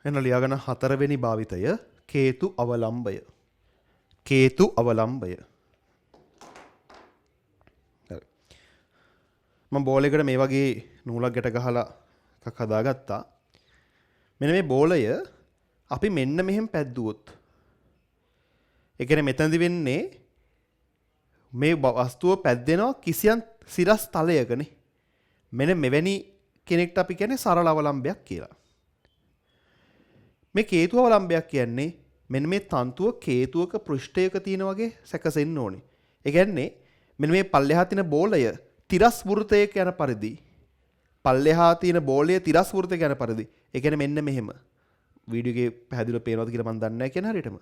එන ලියාගන්න හතරවෙනි භාවිතය කේතු අවලම්බය. කේතු අවලම්බය. හරි. මම බෝල් එකට මේ වගේ නූලක් ගැට ගහලා එකක් හදාගත්තා. මෙන්න මේ බෝලය අපි මෙන්න මෙහෙම පැද්දුවොත් ඒ කියන්නේ මෙතනදි වෙන්නේ මේ වස්තුව පැද්දෙනවා කිසියම් සිරස් තලයකනේ. මෙන්න මෙවැනි කෙනෙක්ට අපි කියන්නේ සරල අවලම්බයක් කියලා. මේ කේතු අවලම්බයක් කියන්නේ මෙන්න මේ තන්තුව කේතුවක පෘෂ්ඨයක තියෙන වගේ සැකසෙන්න ඕනේ. ඒ කියන්නේ මෙන්න මේ පල්ලෙහා තියෙන බෝලය තිරස් වෘතයක යන පරිදි පල්ලෙහා තියෙන බෝලය තිරස් වෘතයක යන පරිදි ඒ කියන්නේ මෙන්න මෙහෙම වීඩියෝ එකේ පැහැදිලිව පේනවද කියලා මම දන්නේ නැහැ කියන හරියටම.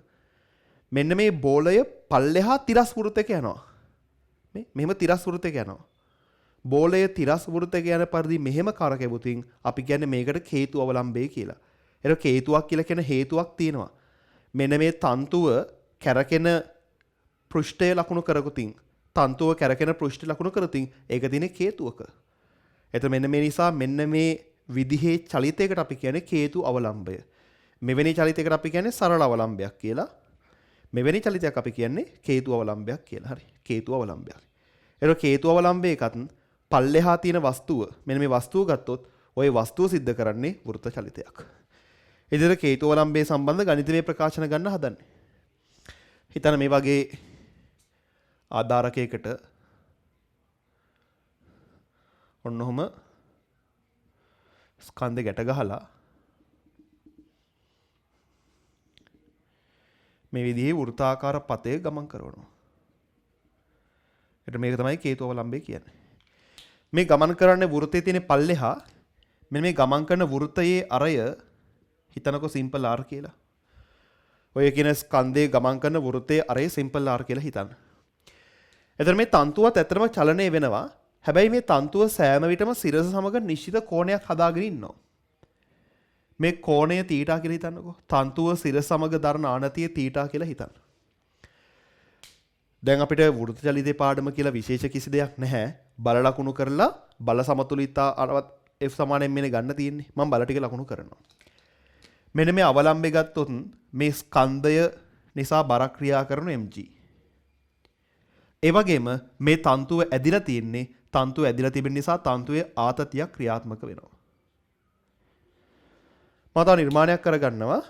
මෙන්න මේ බෝලය පල්ලෙහා තිරස් වෘතයක යනවා. මෙහෙම තිරස් වෘතයක යනවා. බෝලය තිරස් වෘතයක යන පරිදි මෙහෙම කරකැවුතින් අපි කියන්නේ මේකට කේතු අවලම්බය කියලා. ඒක කේතුවක් කියලා කියන හේතුවක් තියෙනවා. මෙන්න මේ තන්තුව කැරකෙන පෘෂ්ඨය ලකුණු කරගොතින් තන්තුව කැරකෙන පෘෂ්ඨ ලකුණු කරතින් ඒක තියෙන්නේ කේතුවක. එතකොට මෙන්න මේ නිසා මෙන්න මේ විදිහේ චලිතයකට අපි කියන්නේ කේතු අවලම්බය. මෙවැනි චලිතයකට අපි කියන්නේ සරල අවලම්බයක් කියලා. මෙවැනි චලිතයක් අපි කියන්නේ කේතු අවලම්බයක් කියලා. හරි. කේතු අවලම්බයක්. ඒක කේතු අවලම්බයකත් පල්ලෙහා තියෙන වස්තුව මෙන්න මේ වස්තුව ගත්තොත් ওই වස්තුව සිද්ධ කරන්නේ වෘත්ත චලිතයක්. ඉතින් කේතු අවලම්බයේ සම්බන්ධ ගණිතමය ප්‍රකාශන ගන්න හදන්නේ. හිතන්න මේ වගේ ආධාරකයකට ඔන්නෝම ස්කන්ධ ගැට ගහලා මේ විදිහේ වෘත්තාකාර පතේ ගමන් කරනවා. ඒත් මේක තමයි කේතු අවලම්බය කියන්නේ. මේ ගමන් කරන්නේ වෘත්තයේ තියෙන පල්ලෙහා මෙන්න මේ ගමන් කරන වෘත්තයේ අරය හිතනකො සිම්පල් R කියලා. ඔය කියන ස්කන්ධයේ ගමන් කරන වෘත්තයේ අරය සිම්පල් R කියලා හිතන්න. එතන මේ තන්තුවත් ඇත්තටම චලනය වෙනවා. හැබැයි මේ තන්තුව සෑම විටම සිරස සමග නිශ්චිත කෝණයක් හදාගෙන ඉන්නවා. මේ කෝණය තීටා කියලා හිතන්නකෝ. තන්තුව සිරස සමග දරන ආනතිය තීටා කියලා හිතන්න. දැන් අපිට වෘත්ත චලිතේ පාඩම කියලා විශේෂ කිසි දෙයක් නැහැ. බල ලකුණු කරලා බල සමතුලිතතාව F සමානයෙන් මෙන්න ගන්න තියෙන්නේ. මම බල ටික ලකුණු කරනවා. මෙන්න මේ අවලම්බය ගත්තොත් මේ ස්කන්ධය නිසා බර ක්‍රියා කරන mg. ඒ වගේම මේ තන්තුව ඇදිලා තියෙන්නේ තන්තුව ඇදිලා තිබෙන නිසා තන්තුවේ ආතතියක් ක්‍රියාත්මක වෙනවා. මම තව නිර්මාණයක් කරගන්නවා.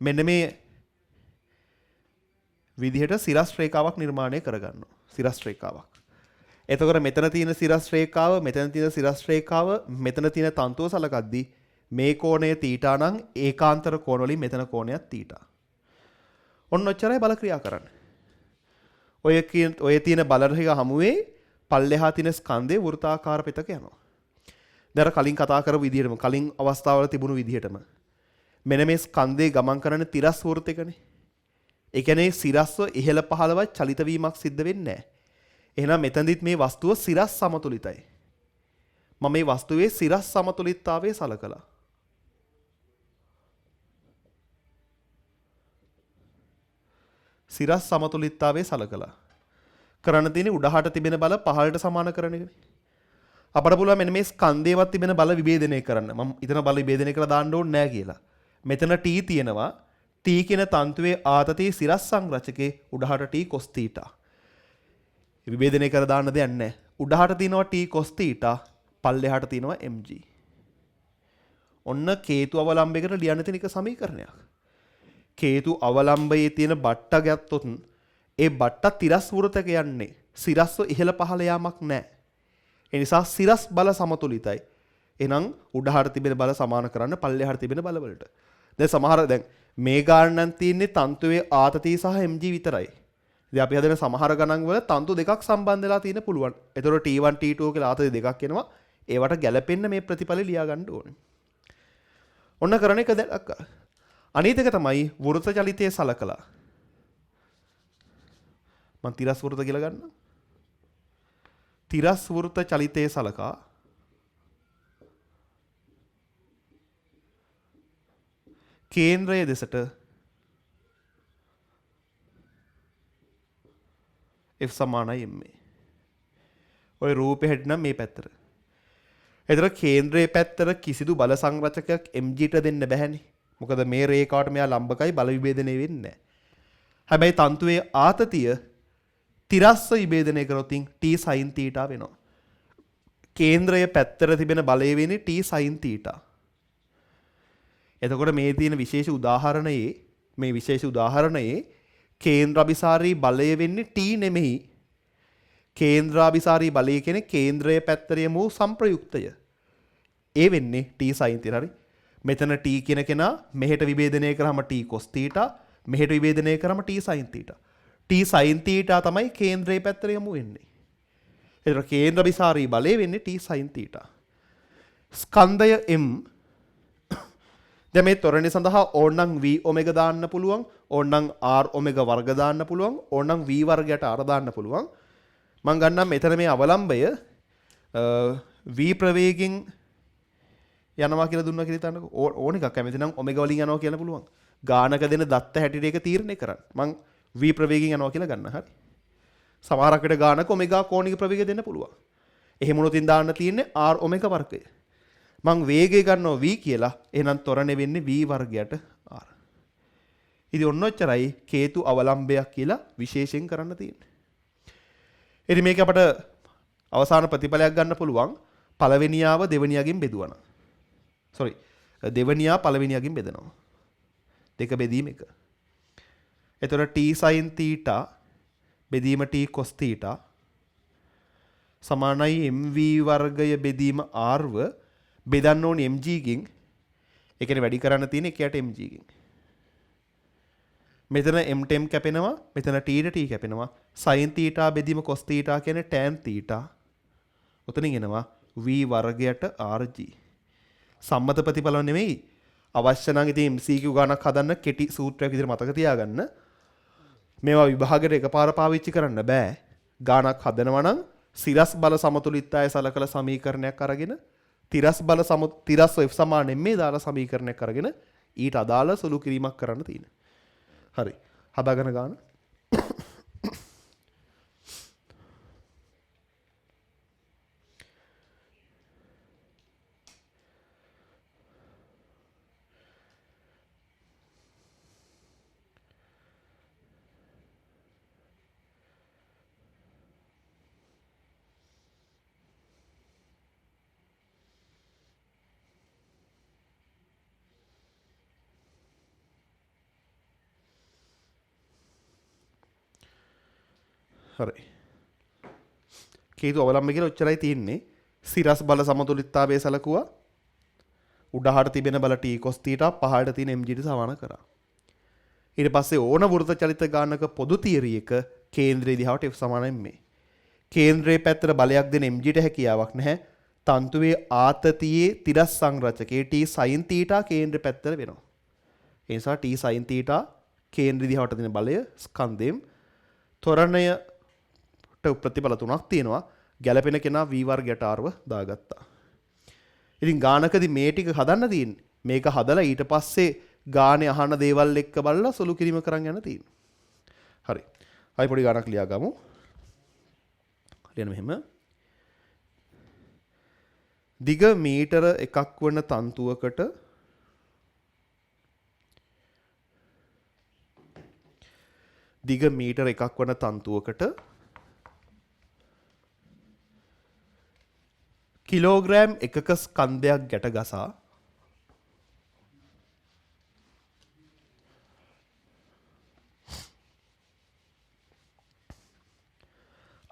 මෙන්න මේ විදිහට සිරස් රේඛාවක් නිර්මාණය කරගන්නවා. සිරස් රේඛාවක්. එතකොට මෙතන තියෙන සිරස් රේඛාව, මෙතන තියෙන සිරස් රේඛාව, මෙතන තියෙන තන්තුව සලකද්දී මේ කෝණය තීටා නම් ඒකාන්තර කෝණ වලින් මෙතන කෝණයක් තීටා. ඔන්න ඔච්චරයි බල ක්‍රියා කරන්නේ. ඔය තියෙන බල රේඛ හමුවේ පල්ලෙහා තියෙන ස්කන්ධේ වෘත්තාකාර පිටක යනවා. දැන් කලින් කතා කරපු විදිහටම කලින් අවස්ථාවල තිබුණු විදිහටම මෙන්න මේ ස්කන්ධේ ගමන් කරන තිරස් වෘත්තයකනේ. ඒ කියන්නේ සිරස්ව ඉහළ පහළව චලිත වීමක් සිද්ධ වෙන්නේ නැහැ. එහෙනම් මෙතනදිත් මේ වස්තුව සිරස් සමතුලිතයි. මම මේ වස්තුවේ සිරස් සමතුලිතතාවය සලකලා. සිරස් සමතුලිතතාවය සලකලා. කරන්න තියෙන්නේ උඩහට තිබෙන බල පහළට සමාන කරන එකනේ. අපට පුළුවන් මෙන්න මේ ස්කන්ධේවත් තිබෙන බල විභේදනය කරන්න. මම ඊතන බල විභේදනය කරලා දාන්න ඕනේ නැහැ කියලා. මෙතන T තියෙනවා. T කියන තන්තුවේ ආතතිය සිරස් සංරචකේ උඩහට T cos θ. විභේදනය කර දාන්න දෙයක් නැහැ. උඩහට තියෙනවා T cos θ, පල්ලෙහාට තියෙනවා mg. ඔන්න කේතු අවලම්බයකට ලියන්න තියෙන එක සමීකරණයක්. කේතු අවලම්බයේ තියෙන බට්ට ගත්තොත් ඒ බට්ට තිරස් වෘතක යන්නේ. සිරස්ව ඉහළ පහළ යාමක් නැහැ. ඒ නිසා සිරස් බල සමතුලිතයි. එහෙනම් උඩහට තිබෙන බල සමාන කරන්න පල්ලෙහාට තිබෙන බල වලට. දැන් මේ ගානක් තියෙන්නේ තන්තුවේ ආතතිය සහ mg විතරයි. ඉතින් අපි හදන සමහර ගණන් වල තන්තු දෙකක් සම්බන්ධ වෙලා තියෙන පුළුවන්. ඒතකොට T1 T2 කියලා ආතති දෙකක් එනවා. ඒවට ගැලපෙන්න මේ ප්‍රතිඵල ලියා ගන්න ඕනේ. ඔන්න කරන එක දැක්ක. අනිත් එක තමයි වෘත්ත චලිතයේ සලකලා. මම තිරස් වෘත්ත කියලා ගන්නවා. තිරස් වෘත්ත චලිතයේ සලකා කේන්ද්‍රය දෙසට F සමානයි m. ඔය රූපේ හැදෙනම් මේ පැත්තට. එතකොට කේන්ද්‍රයේ පැත්තට කිසිදු බල සංරචකයක් mg ට දෙන්න බැහැනේ. මොකද මේ රේඛාවට මෙයා ලම්බකයි බල විභේදනය වෙන්නේ නැහැ. හැබැයි තන්තුවේ ආතතිය තිරස්ව විභේදනය කරොත් t sin θ වෙනවා. කේන්ද්‍රය පැත්තට තිබෙන බලය වෙන්නේ t sin θ. එතකොට මේ තියෙන විශේෂ උදාහරණයේ කේන්ද්‍රාභිසාරී බලය වෙන්නේ t නෙමෙයි. කේන්ද්‍රාභිසාරී බලය කියන්නේ කේන්ද්‍රය පැත්තට යමු සම්ප්‍රයුක්තය. ඒ වෙන්නේ t sin θ. හරි. මෙතන t කියන කෙනා මෙහෙට විභේදනය කරාම t cos θ, මෙහෙට විභේදනය කරාම t sin θ. t sin θ තමයි කේන්ද්‍රයේ පැත්තට යමු වෙන්නේ. එතකොට කේන්ද්‍රාභිසාරී බලය වෙන්නේ t sin θ. ස්කන්ධය m දැන් මේ ත්වරණය සඳහා ඕනනම් v ඔමෙගා දාන්න පුළුවන්, ඕනනම් r ඔමෙගා වර්ග දාන්න පුළුවන්, ඕනනම් v වර්ගයට r දාන්න පුළුවන්. මම ගන්නම් මෙතන මේ අවලම්බය v ප්‍රවේගයෙන් යනවා කියලා දුන්නා කියලා හිතන්නකො. ඕන එකක් කැමති නම් ඔමෙගා වලින් යනවා කියලා පුළුවන්. ගානක දෙන දත්ත හැටියට ඒක තීරණය කරන්න. මම v ප්‍රවේගයෙන් යනවා කියලා ගන්න. හරි. සමහරක් විට ගානක ඔමෙගා කෝණික ප්‍රවේගය දෙන්න පුළුවන්. එහෙම වුණොත් දාන්න තියෙන්නේ r ඔමෙගා වර්ගය. මං වේගය ගන්නවා v කියලා. එහෙනම් ත්වරණය වෙන්නේ v වර්ගයට r. ඉතින් ඔන්න ඔච්චරයි කේතු අවලම්බයක් කියලා විශේෂයෙන් කරන්න තියෙන්නේ. ඉතින් මේක අපට අවසාන ප්‍රතිඵලයක් ගන්න පුළුවන් පළවෙනියාව දෙවෙනියගෙන් බෙදුවා. දෙවෙනියා පළවෙනියගෙන් බෙදනවා. දෙක බෙදීම එක. එතකොට t sin θ බෙදීම t cos θ සමානයි mv වර්ගය බෙදීම r ව බෙදන්න ඕනේ mg ගෙන්. ඒ කියන්නේ වැඩි කරන්න තියෙන එකයට mg ගෙන්. මෙතන m ට m කැපෙනවා, මෙතන t ට t කැපෙනවා. sin θ බෙදීම cos θ කියන්නේ tan θ. උතනින් එනවා v වර්ගයට rg. සම්මත ප්‍රතිඵල නෙමෙයි. අවශ්‍ය නම් ඉතින් MCQ ගණක් හදන්න කෙටි සූත්‍රයක් විදිහට මතක තියාගන්න. මේවා විභාගයට එකපාර පාවිච්චි කරන්න බෑ. ගණක් හදනවා නම් සිරස් බල සමතුලිතතාවය සලකලා සමීකරණයක් අරගෙන තිරස් F සමාන මේ දාලා සමීකරණයක් අරගෙන ඊට අදාළ සුළු කිරීමක් කරන්න තියෙනවා. හරි. හදාගෙන ගන්න. හරි. කේතු අවලම්බය කියලා ඔච්චරයි තියෙන්නේ. සිරස් බල සමතුලිතතාවය සලකුවා. උඩහට තිබෙන බල t cos θ පහළට තියෙන mg ට සමාන කරා. ඊට පස්සේ ඕන වෘත්ත චලිත ගානක පොදු තියරි එක කේන්ද්‍රයේ දිහාවට f සමානයි මේ. කේන්ද්‍රයේ පැත්තට බලයක් දෙන mg ට හැකියාවක් නැහැ. තන්තුවේ ආතතියේ තිරස් සංරචකයේ t sin θ කේන්ද්‍රයේ පැත්තට වෙනවා. ඒ නිසා t sin θ කේන්ද්‍රයේ දිහාවට දෙන බලය ස්කන්ධයෙන් ත්වරණය ප්‍රතිඵල තුනක් තියෙනවා. ගැළපෙන කෙනා v වර්ගයට r ව දාගත්තා. ඉතින් ගානකදී මේ ටික හදන්න තියෙන්නේ. මේක හදලා ඊට පස්සේ ගානේ අහන දේවල් එක්ක බලලා සුළු කිරීම කරන් යන්න තියෙනවා. හරි. අපි පොඩි ගානක් ලියා ගමු. ලියන්න මෙහෙම. දිග මීටර 1ක් වන තන්තුවකට කිලෝග්‍රෑම් එකක ස්කන්ධයක් ගැට ගසා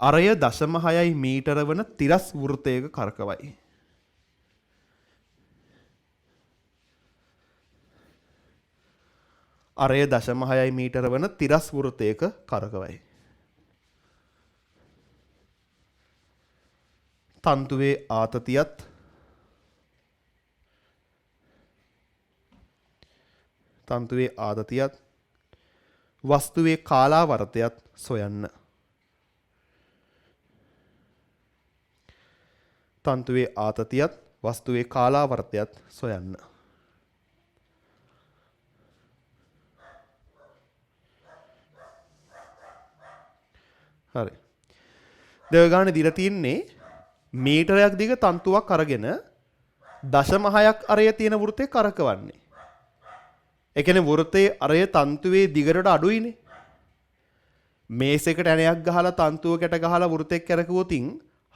අරය 0.6 මීටර වන තිරස් වෘත්තයක කරකවයි. අරය 0.6 මීටර වන තිරස් වෘත්තයක කරකවයි. තන්තුවේ ආතතියත් වස්තුවේ කාලාවර්තයත් සොයන්න. තන්තුවේ ආතතියත් වස්තුවේ කාලාවර්තයත් සොයන්න. හරි. දෙවගානේ දීලා තින්නේ මීටරයක් දිග තන්තුවක් අරගෙන 0.6ක් අරය තියෙන වෘත්තේ කරකවන්නේ. ඒ කියන්නේ වෘත්තයේ අරය තන්තුවේ දිගට අඩුයිනේ. මේසයකට ඇණයක් ගහලා තන්තුවකට ගහලා වෘතයක් කරකුවොතින්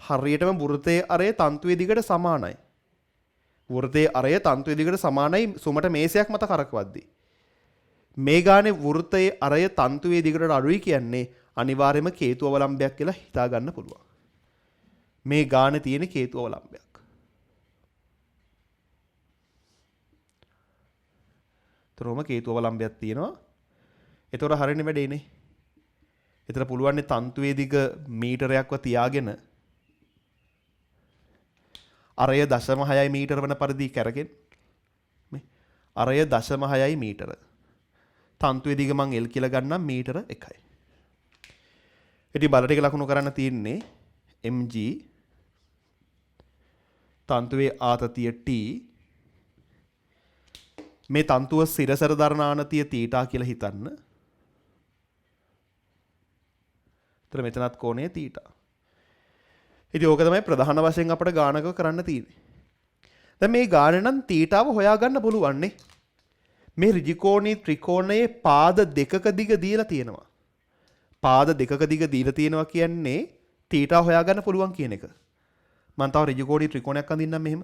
හරියටම වෘතයේ අරය තන්තුවේ දිගට සමානයි. වෘතයේ අරය තන්තුවේ දිගට සමානයි සුමට මේසයක් මත කරකවද්දී. මේ ගානේ වෘතයේ අරය තන්තුවේ දිගට අඩුයි කියන්නේ අනිවාර්යයෙන්ම කේතු අවලම්බයක් කියලා හිතා ගන්න පුළුවන්. මේ ගානේ තියෙන කේතු අවලම්බයක්. තරොම කේතු අවලම්බයක් තියෙනවා. ඒතොර හරියනේ වැඩේනේ. ඒතර පුළුවන් නේ තන්තුවේ දිග මීටරයක්ව තියාගෙන අරය 0.6 මීටර වන පරිදි කරගෙන මේ අරය 0.6 මීටර තන්තුවේ දිග මං L කියලා ගන්නම් මීටර 1යි. ඉතින් බල ටික ලකුණු කරන්න තියෙන්නේ mg තන්තුවේ ආතතිය t මේ තන්තුව සිරසර දරන ආනතිය තීටා කියලා හිතන්න. ඒතර මෙතනත් කෝණය තීටා. ඉතින් ඕක තමයි ප්‍රධාන වශයෙන් අපිට ගානක කරන්න තියෙන්නේ. දැන් මේ ගාන නම් තීටාව හොයාගන්න පුළුවන් නේ. මේ ඍජුකෝණී ත්‍රිකෝණයේ පාද දෙකක දිග දීලා තියෙනවා. පාද දෙකක දිග දීලා තියෙනවා කියන්නේ තීටා හොයාගන්න පුළුවන් කියන එක. මම තව ඍජුකෝණී ත්‍රිකෝණයක් අඳින්නම් මෙහෙම.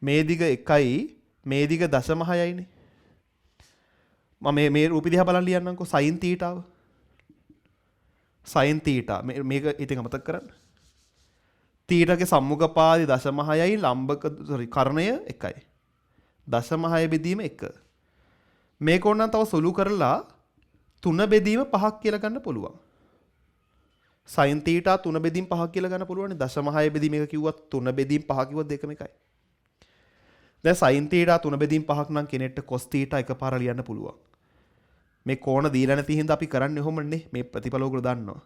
මේ දිග 1යි මේ දිග 0.6යිනේ. මම මේ රූපය දිහා බලන් ලියන්නම්කෝ sin තීටාව. sin තීටා මේක ඉතින් අමතක කරන්න. තීටාගේ සම්මුඛ පාදේ 0.6යි ලම්බක කර්ණය 1යි. 0.6 බෙදීම 1. මේක ඕනනම් තව සුළු කරලා 3 බෙදීම 5ක් කියලා ගන්න පුළුවන්. sin තීටා 3 බෙදීම 5ක් කියලා ගන්න පුළුවන්. 0.6 බෙදීම 1 කිව්වත් 3 බෙදීම 5 කිව්වත් දෙකම එකයි. දැන් sin තීටා 3 බෙදීම 5ක් නම් කෙනෙක්ට cos තීටා එකපාර ලියන්න පුළුවන්. මේ කෝණ දීලා නැති හින්දා අපි කරන්නේ කොහොමනේ මේ ප්‍රතිඵල උගල දන්නවා.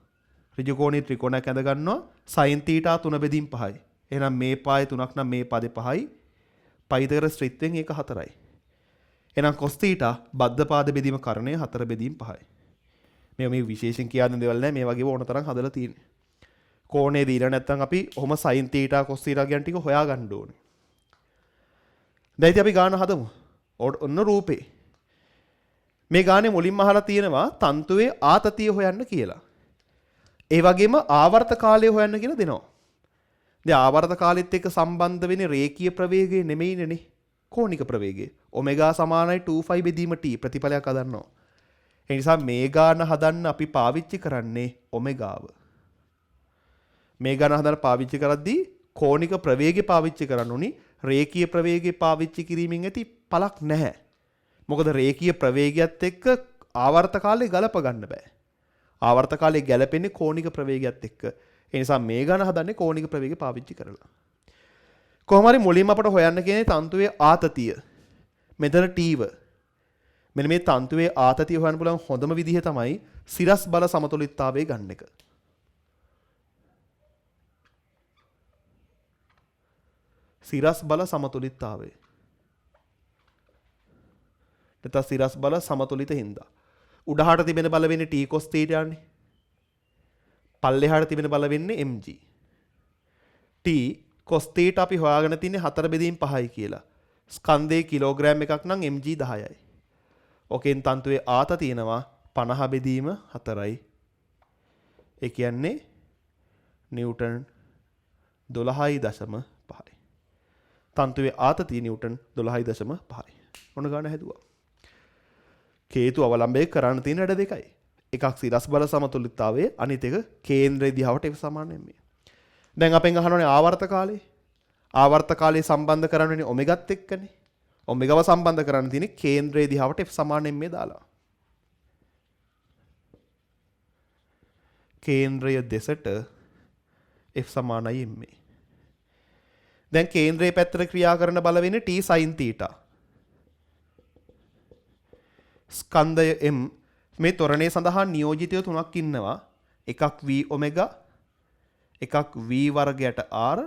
ඍජුකෝණී ත්‍රිකෝණයක් ඇඳ ගන්නවා sin තීටා 3 බෙදීම 5යි. එහෙනම් මේ පාය 3ක් නම් මේ පාදේ 5යි. පයිතගරස් ත්‍රිත්වයෙන් ඒක 4යි. එහෙනම් cos තීටා බද්ධ පාද බෙදීම කරණය 4 බෙදීම 5යි. මේ විශේෂයෙන් කියන්න දෙවල් නැහැ මේ වගේ ඕන තරම් හදලා තියෙන්නේ. කෝණේ දීලා නැත්නම් අපි ඔහොම sin තීටා cos තීටා කියන ටික හොයා ගන්න ඕනේ. දැන් ඉතින් අපි ගාන හදමු. ඔන්න රූපේ. මේ ගානේ මුලින්ම අහලා තියෙනවා තන්තුවේ ආතතිය හොයන්න කියලා. ඒ වගේම ආවර්ත කාලය හොයන්න කියලා දෙනවා. දැන් ආවර්ත කාලෙත් එක්ක සම්බන්ධ වෙන්නේ රේඛීය ප්‍රවේගය නෙමෙයිනේ. කෝණික ප්‍රවේගය. ඔමෙගා සමානයි 2π බෙදීම t ප්‍රතිඵලයක් හදන්නවා. ඒ නිසා මේ ගාන හදන්න අපි පාවිච්චි කරන්නේ ඔමෙගාව. මේ ගාන හදන්න පාවිච්චි කරද්දී කෝණික ප්‍රවේගය පාවිච්චි කරන්න උනි. රේඛීය ප්‍රවේගය පාවිච්චි කිරීමෙන් ඇති පළක් නැහැ. මොකද රේඛීය ප්‍රවේගයත් එක්ක ආවර්ත කාලය ගලප ගන්න බෑ. ආවර්ත කාලය ගැලපෙන්නේ කෝණික ප්‍රවේගයත් එක්ක. ඒ නිසා මේ ගණන හදන්නේ කෝණික ප්‍රවේගය පාවිච්චි කරලා. කොහොම හරි මුලින්ම අපට හොයන්න කියන්නේ තන්තුවේ ආතතිය. මෙතන t-ව. මෙන්න මේ තන්තුවේ ආතතිය හොයන්න පුළුවන් හොඳම විදිහ තමයි සිරස් බල සමතුලිතතාවය ගන්න එක. සිරස් බල සමතුලිතතාවය. නැත්නම් සිරස් බල සමතුලිත හින්දා. උඩහාට තිබෙන බල වෙන්නේ t cos θ නේ. පල්ලෙහාට තිබෙන බල වෙන්නේ mg. t cos θ අපි හොයාගෙන තින්නේ 4 බෙදීම් 5යි කියලා. ස්කන්ධයේ කිලෝග්‍රෑම් එකක් නම් mg 10යි. ඔකෙන් තන්තුවේ ආත තියෙනවා 50 බෙදීම 4යි. ඒ කියන්නේ නිව්ටන් 12.5යි. තන්තුවේ ආතතිය නිව්ටන් 12.5යි. ඔන්න ගන්න හැදුවා. කේතු අවලම්බය කරන්න තියෙන වැඩ දෙකයි. එකක් සිරස් බල සමතුලිතතාවය අනිත් එක කේන්ද්‍රය දිහාවට ඒක සමානයි මේ. දැන් අපෙන් අහනෝනේ ආවර්ත කාලය. ආවර්ත කාලය සම්බන්ධ කරන්නේ ඔමෙගාත් එක්කනේ. ඔමෙගාව සම්බන්ධ කරන්න තියෙන්නේ කේන්ද්‍රය දිහාවට f සමානයි මේ දාලා. කේන්ද්‍රය දෙසට f සමානයි මේ. දැන් කේන්ද්‍රයේ පැත්තට ක්‍රියා කරන බල වෙන්නේ t sin θ. ස්කන්ධය m මේ ත්වරණය සඳහා නියෝජිතයෝ තුනක් ඉන්නවා. එකක් v ඔමෙගා, එකක් v වර්ගයට r,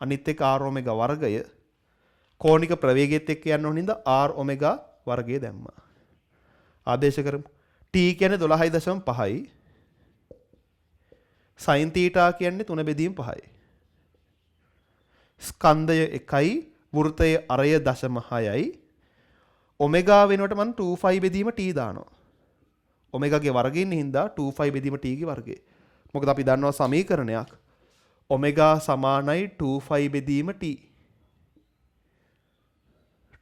අනිත් එක r ඔමෙගා වර්ගය. කෝණික ප්‍රවේගයත් එක්ක යන්න ඕන හින්දා r ඔමෙගා වර්ගය දැම්මා. ආදේශ කරමු. t කියන්නේ 12.5යි. sin θ කියන්නේ 3 බෙදීම 5යි. ස්කන්ධය 1යි වෘත්තයේ අරය 0.6යි. ඔමෙගා වෙනුවට මම 2π බෙදීම t දානවා. ඔමෙගාගේ වර්ගය ඉන්නේ හින්දා 2π බෙදීම t ගේ වර්ගය. මොකද අපි දන්නවා සමීකරණයක් ඔමෙගා සමානයි 2π බෙදීම t.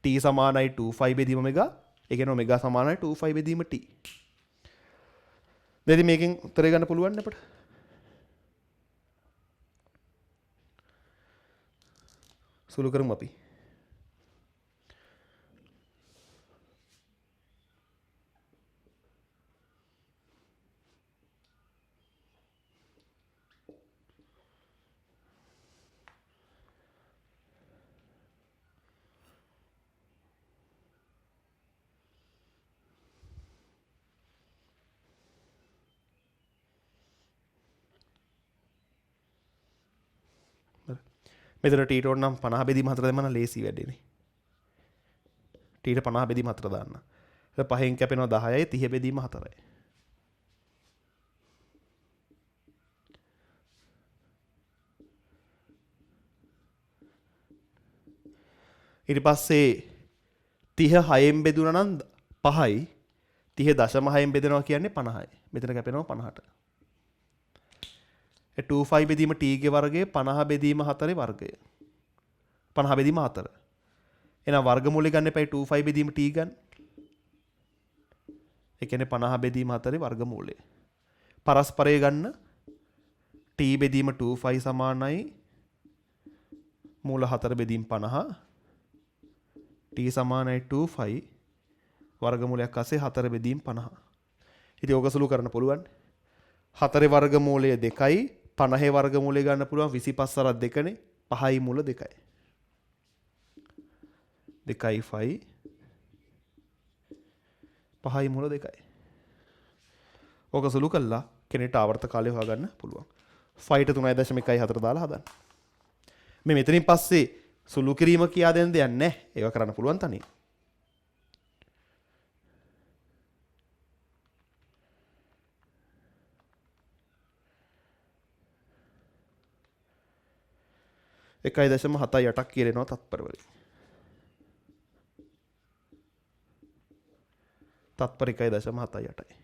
t සමානයි 2π බෙදීම ඔමෙගා. ඒ කියන්නේ ඔමෙගා සමානයි 2π බෙදීම t. දැන් මේකෙන් උත්තරය ගන්න පුළුවන් නේ අපිට. සුළු කරමු අපි. මෙතන ටීට ඕන නම් 50 බෙදීම 4 දැම්මම ලේසි වැඩේනේ. ටීට 50 බෙදීම 4 දාන්න. ඊට 5න් කැපෙනවා 10යි 30 බෙදීම 4යි. ඊට පස්සේ 30 6න් බෙදුණා නම් 5යි 30.6න් බෙදෙනවා කියන්නේ 50යි. මෙතන කැපෙනවා 50ට. 2π බෙදීම t ගේ වර්ගය 50 බෙදීම 4 වර්ගය. 50 බෙදීම 4. එහෙනම් වර්ගමූලය ගන්න එපයි 2π බෙදීම t ගන්න. ඒ කියන්නේ 50 බෙදීම 4 වර්ගමූලය. පරස්පරය ගන්න t බෙදීම 2π සමානයි මූල 4 බෙදීම 50. t සමානයි 2π වර්ගමූලයක් අස්සේ 4 බෙදීම 50. ඉතින් ඕක සුළු කරන්න පුළුවන්. 4 වර්ගමූලය 2යි 50 වර්ගමූලය ගන්න පුළුවන් 25 සරත් 2නේ 5යි මූල 2යි 2යි 5 5යි මූල 2යි. ඕක සුළු කළා කෙනෙක්ට ආවර්ත කාලය හොයාගන්න පුළුවන්. 5ට 3.1 දාලා හදන්න. මේ මෙතනින් පස්සේ සුළු කිරීම කියා දෙන්න දෙයක් නැහැ. ඒව කරන්න පුළුවන් තනියෙන්. එකයි දශම 7.8ක් කියලා එනවා තත්පර වලින්. තත්පර 1.78යි.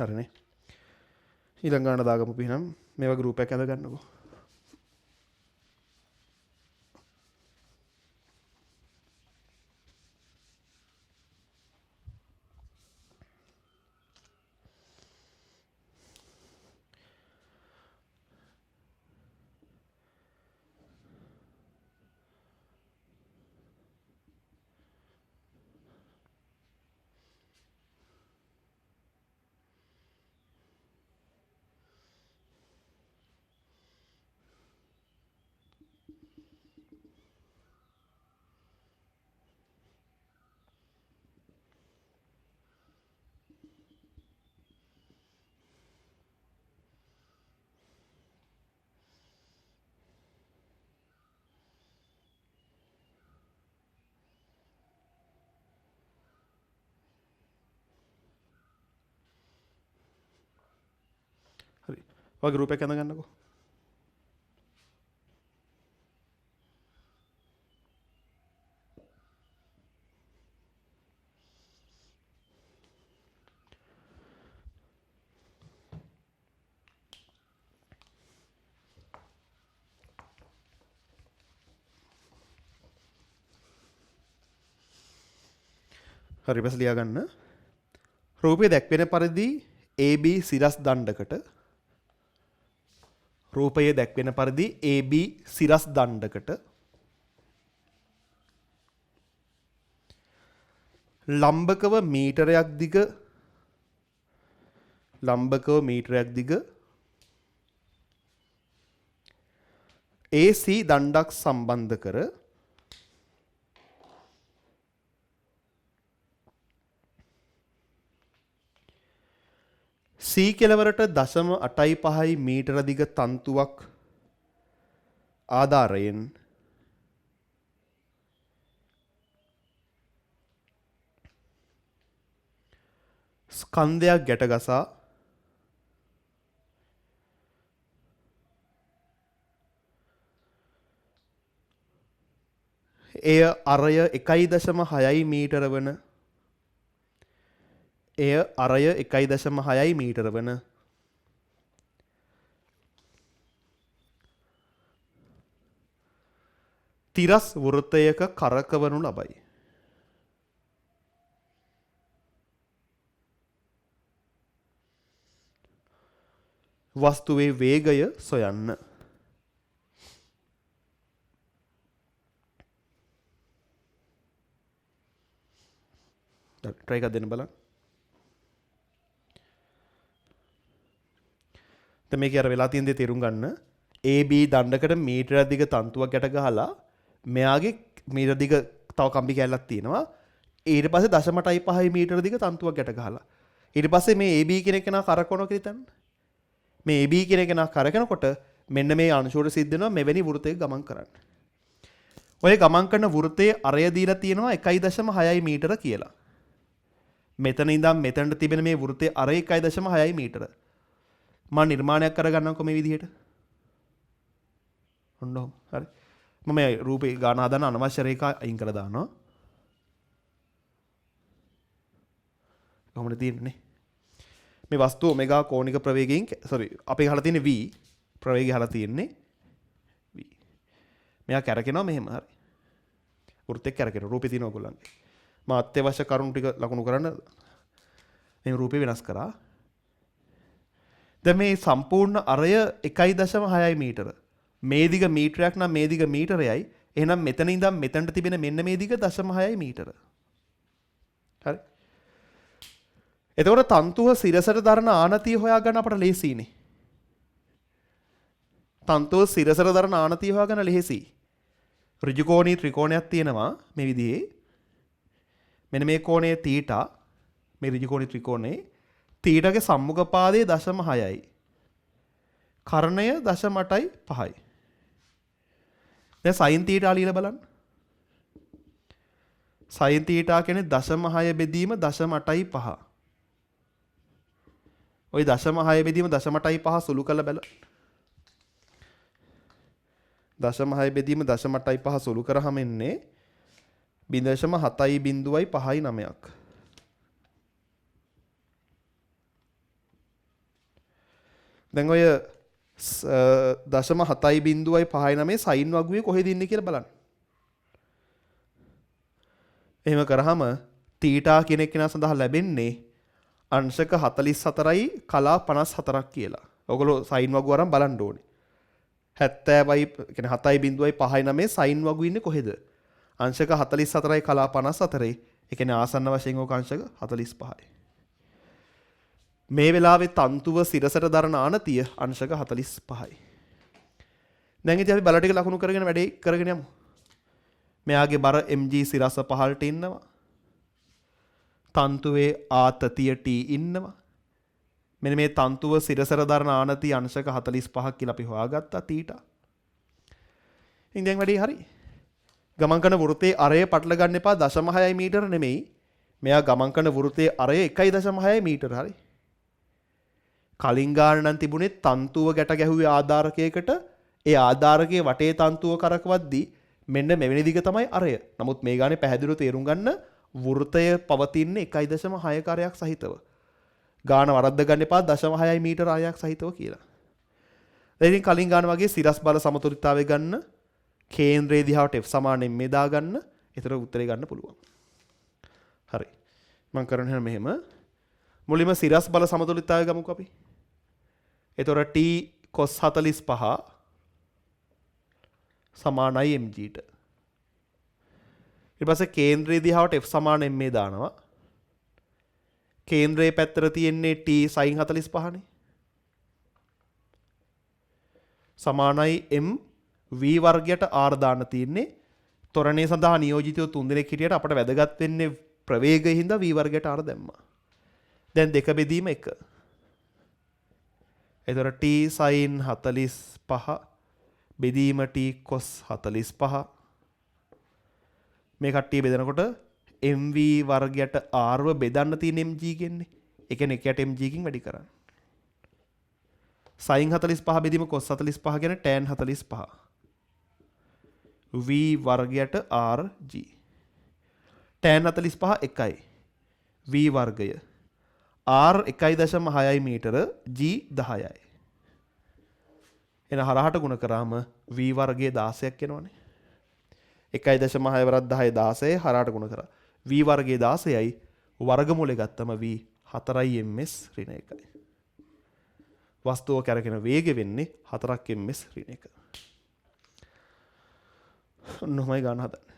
හරිනේ. ඊළඟ ගාන දාගමු පිනම් මේවා ගෲප් එකක් ඇඳ ගන්නකො. හරි. ඔය ගෲප් එක ඇඳ ගන්නකො. හරි බස් ලියා ගන්න. රූපය දැක්වෙන පරිදි AB සිරස් දණ්ඩකට රූපය දැක්වෙන පරිදි AB සිරස් දණ්ඩකට ලම්බකව මීටරයක් දිග AC දණ්ඩක් සම්බන්ධ කර C කෙළවරට 0.85 මීටර දිග තන්තුවක් ආධාරයෙන් ස්කන්ධයක් ගැටගසා එය අරය 1.6 මීටර වන තිරස් වෘත්තයක කරකවනු ලබයි. වස්තුවේ වේගය සොයන්න. try එකක් දෙන්න බලන්න. දැන් මේක අර වෙලා තියෙන දේ තේරුම් ගන්න. AB දණ්ඩකට මීටර දිග තන්තුවක් ගැට ගහලා මෙයාගේ මීටර දිග තව කම්බි කැල්ලක් තියෙනවා. ඊට පස්සේ 0.5 මීටර දිග තන්තුවක් ගැට ගහලා. ඊට පස්සේ මේ AB කියන කෙනා කරකවනවා කියලා හිතන්න. මේ AB කියන කෙනා කරකනකොට මෙන්න මේ අංශුවට සිද්ධ වෙනවා මෙවැනි වෘත්තයක ගමන් කරන්න. ඔය ගමන් කරන වෘත්තයේ අරය දීලා තියෙනවා 1.6 මීටර කියලා. මෙතන ඉඳන් මෙතනට තිබෙන මේ වෘත්තයේ අරය 1.6 මීටර. මම නිර්මාණයක් කරගන්නම්කො මේ විදිහට. ඔන්න ඔහොම. හරි. මම මේ රූපේ ගාන හදන අනවශ්‍ය රේඛා අයින් කරලා දානවා. කොහොමද තියෙන්නේ? මේ වස්තුව ඔමෙගා කෝණික ප්‍රවේගයෙන් අපි අහලා තියෙන්නේ v ප්‍රවේගය අහලා තියෙන්නේ v. මෙයා කැරකෙනවා මෙහෙම හරි. වෘත්තයක් කැරකෙනවා. රූපේ තියෙන ඔයගොල්ලන්ගේ. මම අත්‍යවශ්‍ය කරුණු ටික ලකුණු කරන්න මේ රූපේ වෙනස් කරා. දැන් මේ සම්පූර්ණ අරය 1.6 මීටර. මේ දිග මීටරයක් නම් මේ දිග මීටරයයි. එහෙනම් මෙතන ඉඳන් මෙතනට තිබෙන මෙන්න මේ දිග 0.6 මීටර. හරි. එතකොට තන්තුව සිරසට දරන ආනතිය හොයාගන්න අපට ලේසියිනේ. තන්තුව සිරසට දරන ආනතිය හොයාගන්න ලේසියි. ඍජුකෝණී ත්‍රිකෝණයක් තියෙනවා මේ විදිහේ. මෙන්න මේ කෝණය තීටා. මේ ඍජුකෝණී ත්‍රිකෝණේ තීටාගේ සම්මුඛ පාදයේ 0.6යි. කර්ණය 0.5යි. දැන් sin තීටා ලියලා බලන්න. sin තීටා කියන්නේ 0.6 බෙදීම 0.5. ওই 0.6 බෙදීම 0.5 සුළු කරලා බලන්න. 0.6 බෙදීම 0.5 සුළු කරාම එන්නේ 0.759ක්. දැන් ඔය 0.759 සයින් වගුවේ කොහෙද ඉන්නේ කියලා බලන්න. එහෙම කරාම තීටා කියන එක සඳහා ලැබෙන්නේ අංශක 44යි කලා 54ක් කියලා. ඔයගොල්ලෝ සයින් වගුව අරන් බලන්න ඕනේ. 70යි කියන්නේ 7.59 සයින් වගුව ඉන්නේ කොහෙද? අංශක 44යි කලා 54යි. ඒ කියන්නේ ආසන්න වශයෙන් ඕක අංශක 45යි. මේ වෙලාවේ තන්තුව සිරසට දරන ආනතිය අංශක 45යි. දැන් ඉතින් අපි බල ටික ලකුණු කරගෙන වැඩේ කරගෙන යමු. මෙයාගේ බර mg සිරස පහළට ඉන්නවා. තන්තුවේ ආතතිය t ඉන්නවා. මෙන්න මේ තන්තුව සිරසට දරන ආනතිය අංශක 45ක් කියලා අපි හොයාගත්තා තීටා. ඉතින් දැන් වැඩේ හරි. ගමන් කරන වෘත්තයේ අරය පටල ගන්න එපා 0.6 මීටර නෙමෙයි. මෙයා ගමන් කරන වෘත්තයේ අරය 1.6 මීටර හරි. කලින් ගාන නම් තිබුණේ තන්තුව ගැට ගැහුවේ ආධාරකයකට. ඒ ආධාරකයේ වටේ තන්තුව කරකවද්දී මෙන්න මෙවැනි දිග තමයි අරය. නමුත් මේ ගානේ පැහැදිලිව තේරුම් ගන්න වෘත්තය පවතින්නේ 1.6 කරයක් සහිතව. ගාන වරද්ද ගන්න එපා 0.6 මීටර ආයක් සහිතව කියලා. දැන් ඉතින් කලින් ගාන වගේ සිරස් බල සමතුලිතතාවය ගන්න කේන්ද්‍රයේ දිහාට f සමානෙන් මේ දාගන්න. ඒතර උත්තරේ ගන්න පුළුවන්. හරි. මම කරන්නේ මෙහෙම. මුලින්ම සිරස් බල සමතුලිතතාවය ගමුකෝ අපි. ඒතර t cos 45 සමානයි mg ට. ඊට පස්සේ කේන්ද්‍රයේ දිහාට f සමානෙන් මේ දානවා. කේන්ද්‍රයේ පැත්තට තියෙන්නේ t sin 45 නේ. සමානයි m v වර්ගයට r දාන්න තියෙන්නේ. ත්වරණය සඳහා නියෝජිතයෝ 3 දෙනෙක් හිටියට අපට වැදගත් වෙන්නේ ප්‍රවේගය හින්දා v වර්ගයට r දැම්මා. දැන් 2 බෙදීම 1. එතකොට t sin 45 බෙදීම t cos 45 මේ කට්ටිය බෙදනකොට mv වර්ගයට r ව බෙදන්න තියෙන mg ගෙන්නේ. ඒ කියන්නේ 1ට mg කින් වැඩි කරන්න. sin 45 බෙදීම cos 45 කියන්නේ tan 45. v වර්ගයට rg. tan 45 1යි. v වර්ගය. r 1.6 මීටර g 10යි. එන හරහට ගුණ කරාම v වර්ගයේ 16ක් එනවනේ. 1.6 වරක් 10 16 හරහට ගුණ කරා. v වර්ගයේ 16යි වර්ගමූලය ගත්තම v 4යි ms ඍණ 1යි. වස්තුව කැරකෙන වේගය වෙන්නේ 4ක් ms ඍණ 1. ඔන්නමයි ගන්න හදන්නේ.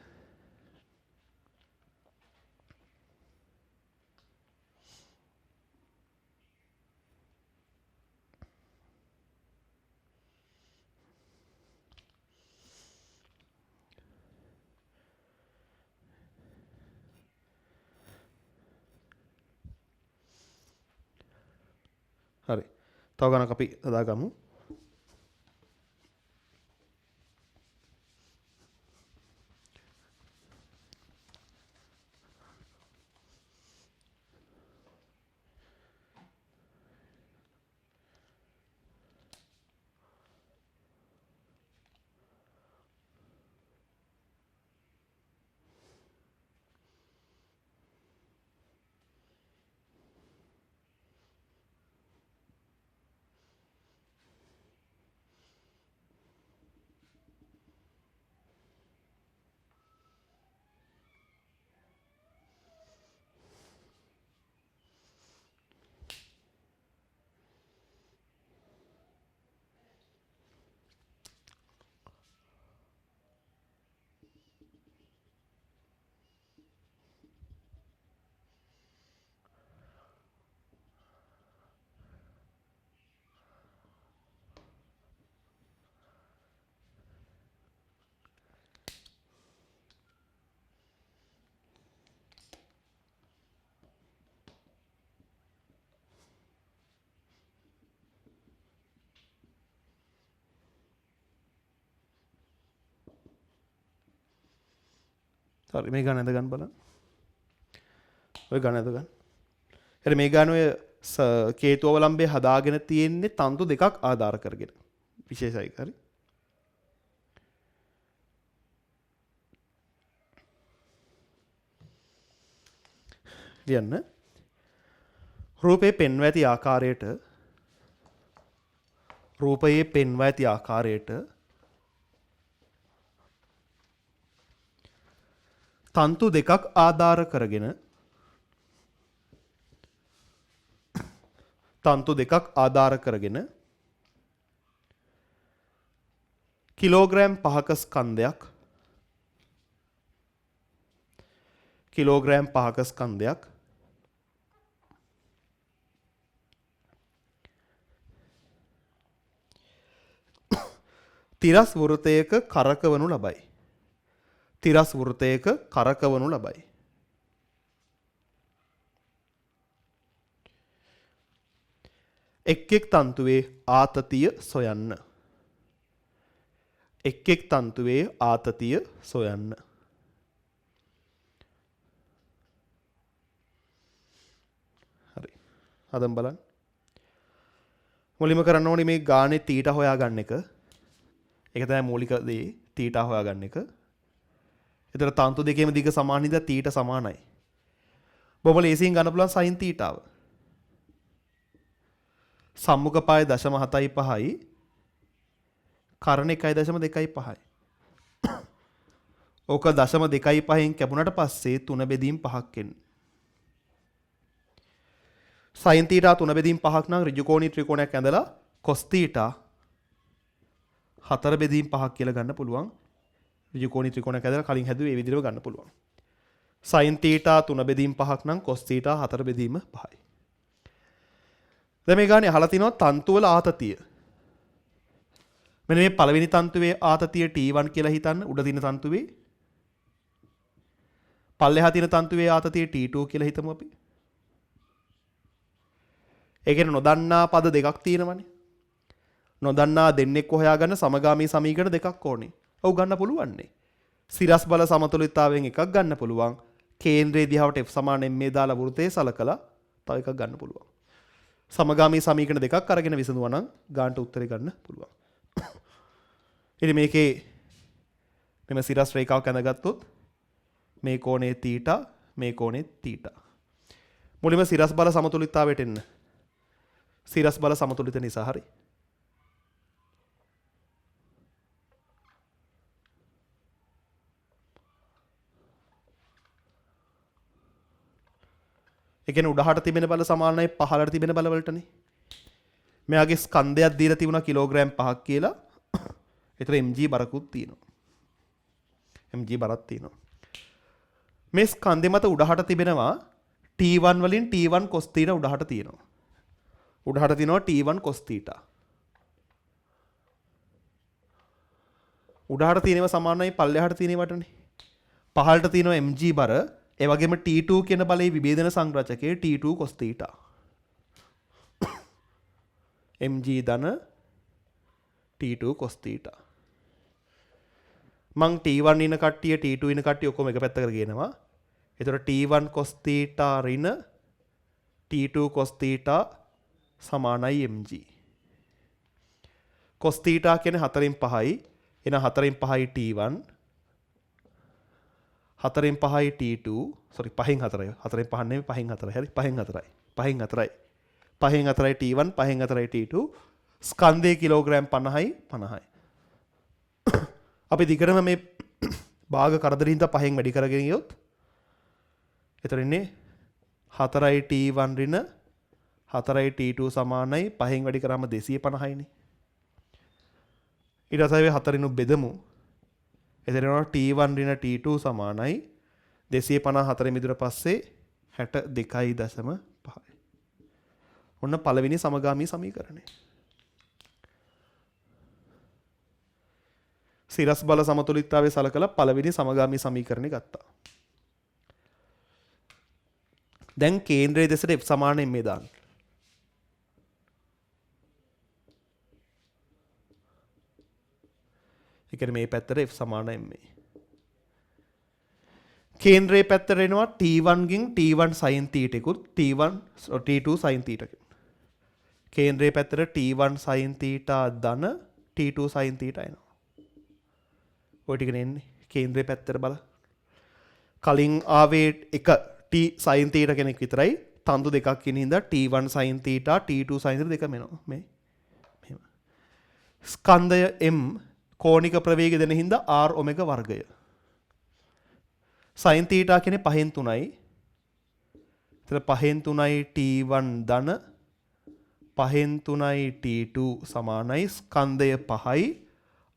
හරි. තව ගණක් අපි හදාගමු. හරි මේ ගාන ඇද ගන්න බලන්න. ඔය ගාන ඇද ගන්න. හරි මේ ගාන ඔය කේතු අවලම්බේ හදාගෙන තියෙන්නේ තන්තු දෙකක් ආධාර කරගෙන. විශේෂයි හරි. ලියන්න. රූපේ පෙන්වා ඇති ආකාරයට තන්තු දෙකක් ආධාර කරගෙන කිලෝග්‍රෑම් 5ක ස්කන්ධයක් තිරස් වෘතයක කරකවනු ලබයි. එක් තන්තුවේ ආතතිය සොයන්න. හරි. හදන් බලන්න. මුලින්ම කරන්න ඕනේ මේ ගානේ තීටා හොයාගන්න එක. ඒක තමයි මූලික දේ තීටා හොයාගන්න එක. එතන තන්තු දෙකේම දිග සමාන හින්දා තීටා සමානයි. බොහොම ලේසියෙන් ගන්න පුළුවන් sin තීටාව. සම්මුඛ පාය 0.75යි කරණ 1.25යි. ඕක 0.25න් කැපුණට පස්සේ 3 බෙදීම් 5ක් එන්නේ. sin තීටා 3 බෙදීම් 5ක් නම් ඍජු කෝණී ත්‍රිකෝණයක් ඇඳලා cos තීටා 4 බෙදීම් 5ක් කියලා ගන්න පුළුවන්. ඍජු කෝණී ත්‍රිකෝණයක් ඇඳලා කලින් හැදුවේ මේ විදිහටම ගන්න පුළුවන්. sin තීටා 3 බෙදීම් 5ක් නම් cos තීටා 4 බෙදීම 5යි. දැන් මේ ගානේ අහලා තිනවා තන්තු වල ආතතිය. මෙන්න මේ පළවෙනි තන්තුවේ ආතතිය T1 කියලා හිතන්න උඩ තියෙන තන්තුවේ. පල්ලෙහා තියෙන තන්තුවේ ආතතිය T2 කියලා හිතමු අපි. ඒ කියන්නේ නොදන්නා පද දෙකක් තියෙනවනේ. නොදන්නා දෙන්නෙක් හොයාගන්න සමගාමී සමීකරණ දෙකක් ඕනේ. ඔව් ගන්න පුළුවන් නේ. සිරස් බල සමතුලිතතාවයෙන් එකක් ගන්න පුළුවන්. කේන්ද්‍රයේ දිහාවට F සමාන m දාලා වෘතයේ සලකලා තව එකක් ගන්න පුළුවන්. සමගාමී සමීකරණ දෙකක් අරගෙන විසඳුවා නම් ගානට උත්තරේ ගන්න පුළුවන්. ඉතින් මේකේ මෙම සිරස් රේඛාවක් ඇඳගත්තොත් මේ කෝණේ θ මේ කෝණේ θ. මුලින්ම සිරස් බල සමතුලිතතාවයට එන්න. සිරස් බල සමතුලිත නිසා හරි. ඒ කියන්නේ උඩහට තිබෙන බල සමානයි පහළට තිබෙන බල වලටනේ. මෙයාගේ ස්කන්ධයක් දීලා තිබුණා කිලෝග්‍රෑම් 5ක් කියලා. ඒතර mg බරකුත් තියෙනවා. mg බරක් තියෙනවා. මේ ස්කන්ධෙ මත උඩහට තිබෙනවා T1 වලින් T1 cos θ උඩහට තියෙනවා. උඩහට තියෙනවා T1 cos θ. උඩහට තියෙනවා සමානයි පල්ලෙහාට තියෙනවටනේ. පහළට තියෙනවා mg බර. ඒ වගේම T2 කියන බලයේ විභේදන සංරචකයේ T2 cos θ. mg ධන T2 cos θ. මං T1 ඉන කට්ටිය T2 ඉන කට්ටිය ඔක්කොම එක පැත්තකට ගේනවා. එතකොට T1 cos θ ඍණ T2 cos θ සමානයි mg. cos θ කියන්නේ 4න් 5යි. එන 4න් 5යි T1. 4න් 5යි T2. sorry 5න් 4යි. 4න් 5 නෙමෙයි 5න් 4යි. හරි 5න් 4යි. 5න් 4යි. 5න් 4යි T1 5න් 4යි T2. ස්කන්ධයේ කිලෝග්‍රෑම් 50යි 50යි. අපි දිගටම මේ භාග කරදරින් හින්දා 5න් වැඩි කරගෙන ගියොත් එතන ඉන්නේ 4යි T1 ඍණ 4යි T2 සමානයි 5න් වැඩි කරාම 250යිනේ. ඊට පස්සේ 4න් බෙදමු. එතන යනවා T1 ඍණ T2 සමානයි 254 මිදුර පස්සේ 62.5. ඔන්න පළවෙනි සමගාමී සමීකරණය. සිරස් බල සමතුලිතතාවයේ සලකලා පළවෙනි සමගාමී සමීකරණය ගත්තා. දැන් කේන්ද්‍රයේ දෙසට F සමාන m දාන්න. ඒ කියන්නේ මේ පැත්තට F සමාන m. කේන්ද්‍රයේ පැත්තට එනවා T1 ගෙන් T1 sin θ එකකුත් T2 sin θ එකකුත්. කේන්ද්‍රයේ පැත්තට T1 sin θ ධන T2 sin θ එනවා. ඔය ටික නෙන්නේ කේන්ද්‍රයේ පැත්තට බල. කලින් ආවේ එක T sin θ කෙනෙක් විතරයි. තන්තු දෙකක් කියන හින්දා T1 sin θ T2 sin θ දෙකම එනවා. මේ මෙහෙම. ස්කන්ධය m කෝණික ප්‍රවේගය දෙන හින්දා r ඔමෙගා වර්ගය. sin θ කියන්නේ 5න් 3යි. එතන 5න් 3යි T1 ධන 5න් 3යි T2 සමානයි ස්කන්ධය 5යි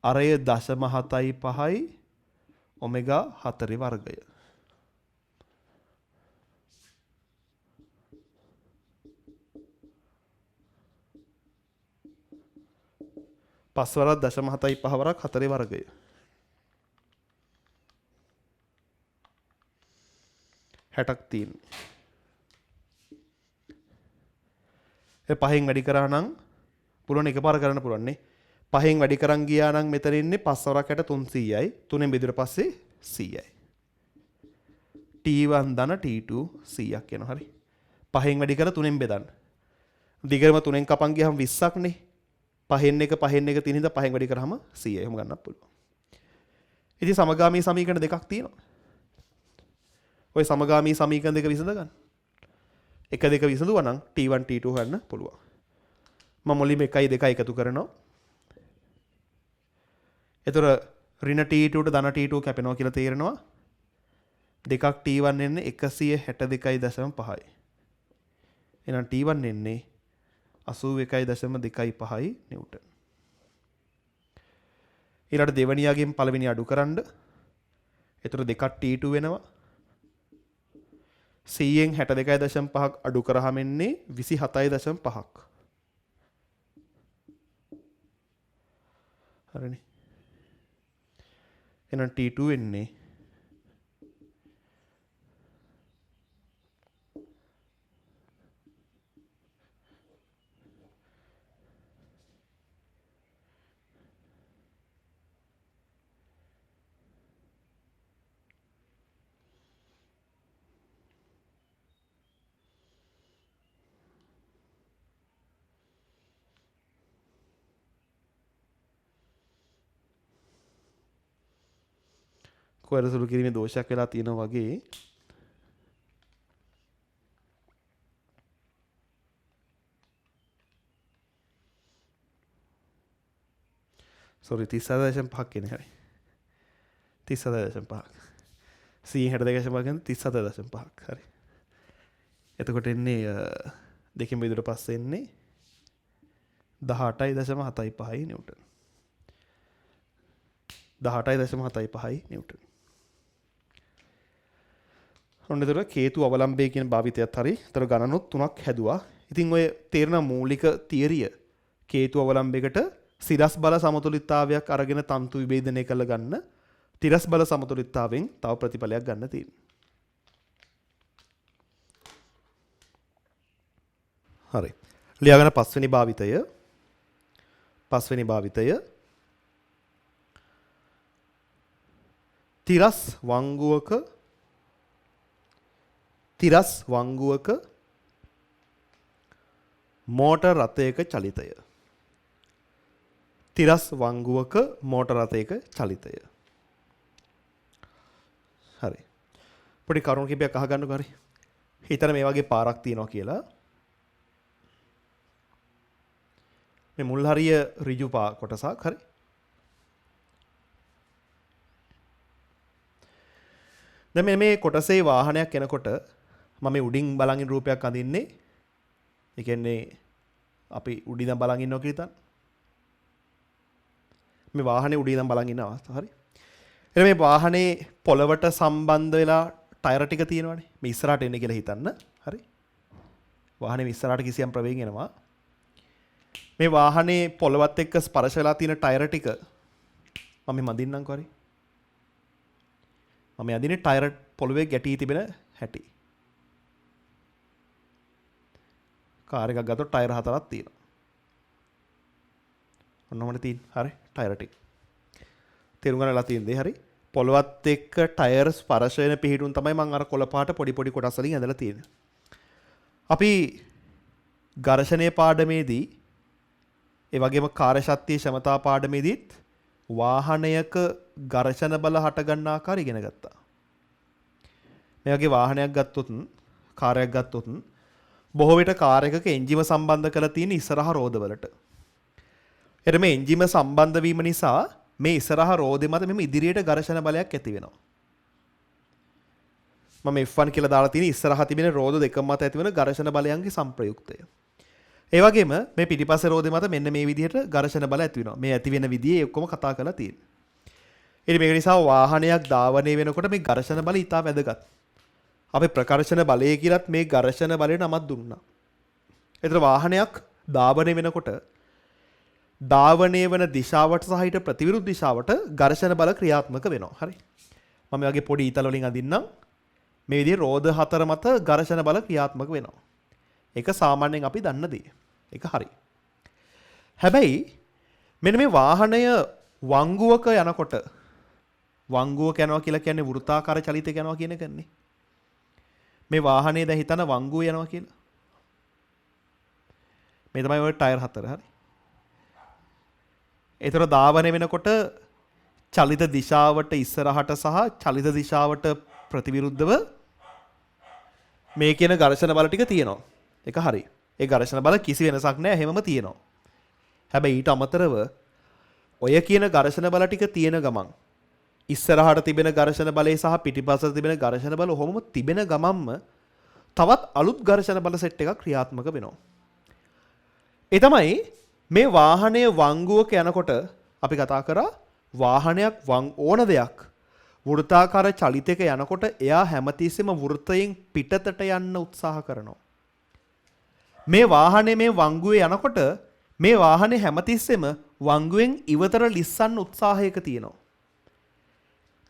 අරය 0.75යි ඔමෙගා 4 වර්ගය. පස්වරක් 0.75 වරක් 4 වර්ගය. හැටක් තියෙන්නේ. ඒ 5න් වැඩි කරා නම් පුළුවන් එකපාර කරන්න පුළුවන් නේ. 5න් වැඩි කරන් ගියා නම් මෙතන ඉන්නේ 5 වරක් 300යි. 3ෙන් බෙදුවට පස්සේ 100යි. T1 ධන T2 100ක් එනවා හරි. 5න් වැඩි කරලා 3ෙන් බෙදන්න. දිගටම 3ෙන් කපන් ගියාම 20ක් නේ. 5න් එක තියෙන හින්දා 5න් වැඩි කරාම 100යි. එහෙම ගන්නත් පුළුවන්. ඉතින් සමගාමී සමීකරණ දෙකක් තියෙනවා. ඔය සමගාමී සමීකරණ දෙක විසඳ ගන්න. එක දෙක විසඳුවා නම් T1 T2 හොයන්න පුළුවන්. මම මුලින්ම 1යි 2යි එකතු කරනවා. එතකොට ඍණ T2 ට ධන T2 කැපෙනවා කියලා තේරෙනවා. දෙකක් T1 එන්නේ 162.5යි. එහෙනම් T1 එන්නේ 81.25යි නිව්ටන්. ඊළඟ දෙවනියාගෙන් පළවෙනි අඩු කරන්න. එතකොට දෙකක් T2 වෙනවා. 100න් 62.5ක් අඩු කරාම එන්නේ 27.5ක්. හරිනේ. එහෙනම් T2 වෙන්නේ කොහේද සුළු කිරීමේ දෝෂයක් වෙලා තියෙනවා වගේ. sorry 37.5 කියන්නේ හරි. 37.5. C 62.5 කියන්නේ 37.5 හරි. එතකොට එන්නේ දෙකෙන් බෙදුවට පස්සේ එන්නේ 18.75 නිව්ටන්. 18.75 නිව්ටන්. ඔන්න එතකොට කේතු අවලම්බය කියන භාවිතයත් හරි. ඒතර ගණනොත් තුනක් හැදුවා. ඉතින් ඔය තේරෙන මූලික තියරිය කේතු අවලම්බයකට සිරස් බල සමතුලිතතාවයක් අරගෙන තන්තු විභේදනය කරලා ගන්න. තිරස් බල සමතුලිතතාවෙන් තව ප්‍රතිඵලයක් ගන්න තියෙනවා. හරි. ලියාගන්න පස්වෙනි භාවිතය. පස්වෙනි භාවිතය තිරස් වංගුවක මෝටර් රථයක චලිතය. තිරස් වංගුවක මෝටර් රථයක චලිතය. හරි. පොඩි කරුණු කිහිපයක් අහගන්නකෝ හරි. හිතන්න මේ වගේ පාරක් තියෙනවා කියලා. මේ මුල් හරිය ඍජු කොටසක් හරි. දැන් මේ කොටසේ වාහනයක් එනකොට මම මේ උඩින් බලන් ඉන්න රූපයක් අඳින්නේ. ඒ කියන්නේ අපි උඩින් ඉඳන් බලන් ඉන්නවා කියලා හිතන්න. මේ වාහනේ උඩින් ඉඳන් බලන් ඉන්න අවස්ථාව හරි. එතන මේ වාහනේ පොළවට සම්බන්ධ වෙලා ටයර් ටික තියෙනවානේ. මේ ඉස්සරහට එන්නේ කියලා හිතන්න. හරි. වාහනේ ඉස්සරහට කිසියම් ප්‍රවේගයෙන් එනවා. මේ වාහනේ පොළවත් එක්ක ස්පර්ශ වෙලා තියෙන ටයර් ටික මම මදින්නම්කෝ හරි. මම යදිනේ ටයර් පොළවේ ගැටී තිබෙන හැටි. කාර් එකක් ගත්තොත් ටයර් හතරක් තියෙනවා. ඔන්නමනේ තියෙන්නේ. හරි. ටයර් ටික. තේරුම් ගන්නලා තියෙන්නේ හරි. පොළවත් එක්ක ටයර් ස්පර්ශ වෙන පිහිටුන් තමයි මම අර කොළ පාට පොඩි කොටස් වලින් ඇඳලා තියෙන්නේ. අපි ඝර්ෂණයේ පාඩමේදී ඒ වගේම කාර්ය ශක්තිය ක්ෂමතා පාඩමේදීත් වාහනයක ඝර්ෂණ බල හට ගන්න ආකාරය ඉගෙන ගත්තා. මේ වගේ වාහනයක් ගත්තොත් කාර්යයක් ගත්තොත් බොහෝ විට කාර් එකක එන්ජිම සම්බන්ධ කරලා තියෙන ඉස්සරහ රෝදවලට. එතන මේ එන්ජිම සම්බන්ධ වීම නිසා මේ ඉස්සරහ රෝදෙ මත මෙම ඉදිරියට ඝර්ෂණ බලයක් ඇති වෙනවා. මම F1 කියලා දාලා තියෙන ඉස්සරහ තිබෙන රෝද දෙක මත ඇති වෙන ඝර්ෂණ බලයන්ගේ සංප්‍රයුක්තය. ඒ වගේම මේ පිටිපස්සේ රෝදෙ මත මෙන්න මේ විදිහට ඝර්ෂණ බල ඇති වෙනවා. මේ ඇති වෙන විදිහේ ඔක්කොම කතා කරලා තියෙනවා. ඉතින් මේක නිසා වාහනයක් ධාවනය වෙනකොට මේ ඝර්ෂණ බලය ඉතා වැදගත්. අපි ප්‍රකර්ෂණ බලය කියලත් මේ ඝර්ෂණ බලයට නමක් දුන්නා. ඒතර වාහනයක් ධාවනය වෙනකොට ධාවනය වෙන දිශාවට සහ ඊට ප්‍රතිවිරුද්ධ දිශාවට ඝර්ෂණ බල ක්‍රියාත්මක වෙනවා. හරි. මම මේ වගේ පොඩි ඊතල වලින් අඳින්නම්. මේ විදිහේ රෝද හතර මත ඝර්ෂණ බල ක්‍රියාත්මක වෙනවා. ඒක සාමාන්‍යයෙන් අපි දන්න දේ. ඒක හරි. හැබැයි මෙන්න මේ වාහනය වංගුවක යනකොට වංගුවක යනවා කියලා කියන්නේ වෘත්තාකාර චලිතයක යනවා කියන එකනේ. මේ වාහනේ දැන් හිතන වංගුව යනවා කියලා. මේ තමයි ඔය ටයර් හතර හරි. ඒතර ධාවනය වෙනකොට චලිත දිශාවට ඉස්සරහට සහ චලිත දිශාවට ප්‍රතිවිරුද්ධව මේ කියන ඝර්ෂණ බල ටික තියෙනවා. ඒක හරි. ඒ ඝර්ෂණ බල කිසි වෙනසක් නැහැ. හැමම තියෙනවා. හැබැයි ඊට අමතරව ඔය කියන ඝර්ෂණ බල ටික තියෙන ගමන් ඉස්සරහට තිබෙන ඝර්ෂණ බලය සහ පිටිපස්සට තිබෙන ඝර්ෂණ බල ඔහොම තිබෙන ගමන්ම තවත් අලුත් ඝර්ෂණ බල සෙට් එකක් ක්‍රියාත්මක වෙනවා. ඒ තමයි මේ වාහනය වංගුවක යනකොට අපි කතා කරා වාහනයක් ඕන දෙයක් වෘත්තාකාර චලිතයක යනකොට එයා හැමතිස්සෙම වෘත්තයෙන් පිටතට යන්න උත්සාහ කරනවා. මේ වාහනේ මේ වංගුවේ යනකොට මේ වාහනේ හැමතිස්සෙම වංගුවෙන් ඉවතට ලිස්සන්න උත්සාහයක තියෙනවා.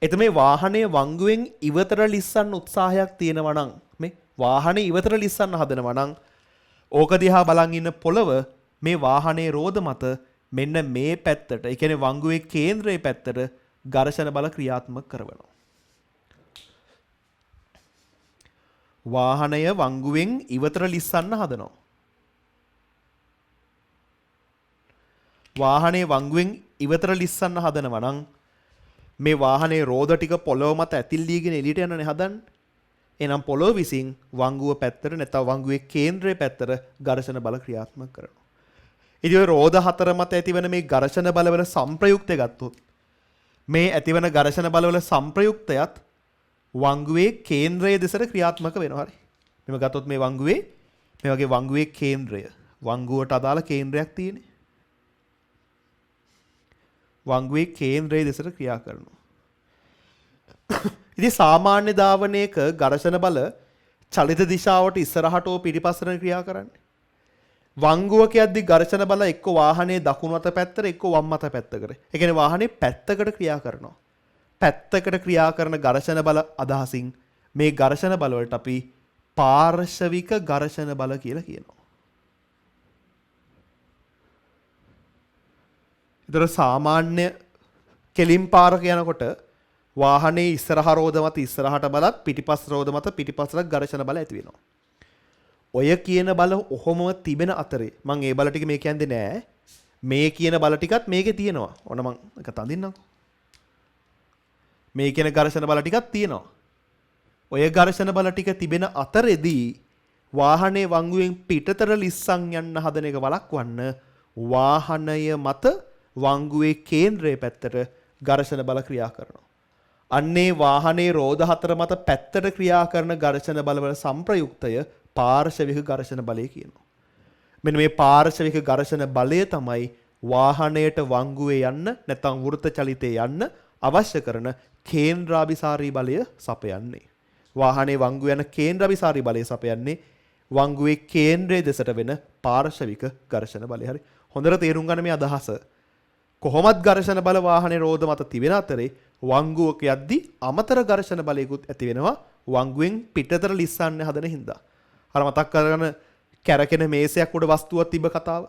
එතකොට මේ වාහනේ වංගුවෙන් ඉවතට ලිස්සන්න උත්සාහයක් තියෙනවා නම් මේ වාහනේ ඉවතට ලිස්සන්න හදනවා නම් ඕක දිහා බලන් ඉන්න පොළව මේ වාහනේ රෝද මත මෙන්න මේ පැත්තට, ඒ කියන්නේ වංගුවේ කේන්ද්‍රයේ පැත්තට ඝර්ෂණ බල ක්‍රියාත්මක කරනවා. වාහනය වංගුවෙන් ඉවතට ලිස්සන්න හදනවා. වාහනේ වංගුවෙන් ඉවතට ලිස්සන්න හදනවා නම් මේ වාහනේ රෝද ටික පොළොව මත ඇතිල් දීගෙන එළියට යනනේ හදන්නේ. එහෙනම් පොළොව විසින් වංගුව පැත්තට නැත්නම් වංගුවේ කේන්ද්‍රයේ පැත්තට ඝර්ෂණ බල ක්‍රියාත්මක කරනවා. ඉතින් ඔය රෝද හතර මත ඇතිවන මේ ඝර්ෂණ බලවල සංප්‍රයුක්තය ගත්තොත් මේ ඇතිවන ඝර්ෂණ බලවල සංප්‍රයුක්තයත් වංගුවේ කේන්ද්‍රයේ දෙසට ක්‍රියාත්මක වෙනවා. හරි. මෙව ගත්තොත් මේ වංගුවේ මේ වගේ වංගුවේ කේන්ද්‍රය වංගුවට අදාළ කේන්ද්‍රයක් තියෙන්නේ. වංගුවේ කේන්ද්‍රයේ දෙසට ක්‍රියා කරනවා. ඉතින් සාමාන්‍ය ධාවනයක ඝර්ෂණ බල චලිත දිශාවට ඉස්සරහට හෝ පිටිපස්සට ක්‍රියා කරන්නේ. වංගුවක යද්දි ඝර්ෂණ බල එක්ක වාහනේ දකුණු අත පැත්තට එක්ක වම් අත පැත්තකට. ඒ කියන්නේ වාහනේ පැත්තකට ක්‍රියා කරනවා. පැත්තකට ක්‍රියා කරන ඝර්ෂණ බල අදහසින් මේ ඝර්ෂණ බල වලට අපි පාර්ශවික ඝර්ෂණ බල කියලා කියනවා. ඒතර සාමාන්‍ය කෙලින් පාරක යනකොට වාහනේ ඉස්සරහ රෝද මත ඉස්සරහට බලත් පිටිපස්ස රෝද මත පිටිපස්සට ඝර්ෂණ බල ඇති වෙනවා. ඔය කියන බල ඔහොම තිබෙන අතරේ මම ඒ බල ටික මේ කියන්නේ නෑ. මේ කියන බල ටිකත් මේකේ තියෙනවා. ඕන මම එක තඳින්නම්කෝ. මේ කියන ඝර්ෂණ බල ටිකක් තියෙනවා. ඔය ඝර්ෂණ බල ටික තිබෙන අතරෙදී වාහනේ වංගුවෙන් පිටතට ලිස්සන් යන්න හදන එක වළක්වන්න වාහනය මත වංගුවේ කේන්ද්‍රයේ පැත්තට ඝර්ෂණ බල ක්‍රියා කරනවා. අන්නේ වාහනේ රෝද හතර මත පැත්තට ක්‍රියා කරන ඝර්ෂණ බලවල සංප්‍රයුක්තය පාර්ශවික ඝර්ෂණ බලය කියනවා. මෙන්න මේ පාර්ශවික ඝර්ෂණ බලය තමයි වාහනයට වංගුවේ යන්න නැත්නම් වෘත චලිතේ යන්න අවශ්‍ය කරන කේන්ද්‍රාභිසාරී බලය සපයන්නේ. වාහනේ වංගුව යන කේන්ද්‍රාභිසාරී බලය සපයන්නේ වංගුවේ කේන්ද්‍රයේ දෙසට වෙන පාර්ශවික ඝර්ෂණ බලය. හරි. හොඳට තේරුම් ගන්න මේ අදහස. කොහොමත් ඝර්ෂණ බල වාහනේ රෝද මත තිබෙන අතරේ වංගුවක යද්දි අමතර ඝර්ෂණ බලයකුත් ඇති වෙනවා වංගුවෙන් පිටතට ලිස්සන්න හදන හින්දා. අර මතක් කරගෙන කැරකෙන මේසයක් උඩ වස්තුවක් තිබ්බ කතාව.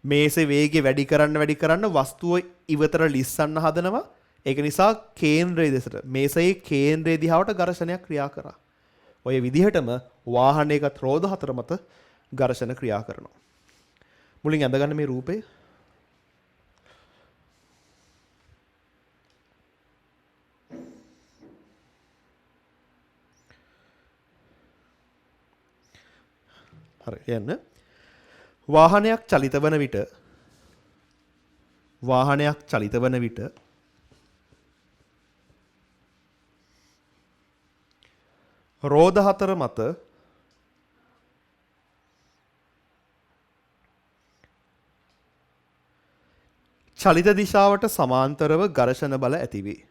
මේසේ වේගය වැඩි කරන්න වස්තුව ඉවතට ලිස්සන්න හදනවා. ඒක නිසා කේන්ද්‍රයේ දෙසට මේසයේ කේන්ද්‍රයේ දිහාවට ඝර්ෂණයක් ක්‍රියා කරා. ඔය විදිහටම වාහනයකත් රෝද හතර මත ඝර්ෂණ ක්‍රියා කරනවා. මුලින් ඇඳගන්න මේ රූපේ හරි යන්න. වාහනයක් චලිත වන විට රෝද හතර මත චලිත දිශාවට සමාන්තරව ඝර්ෂණ බල ඇති වේ.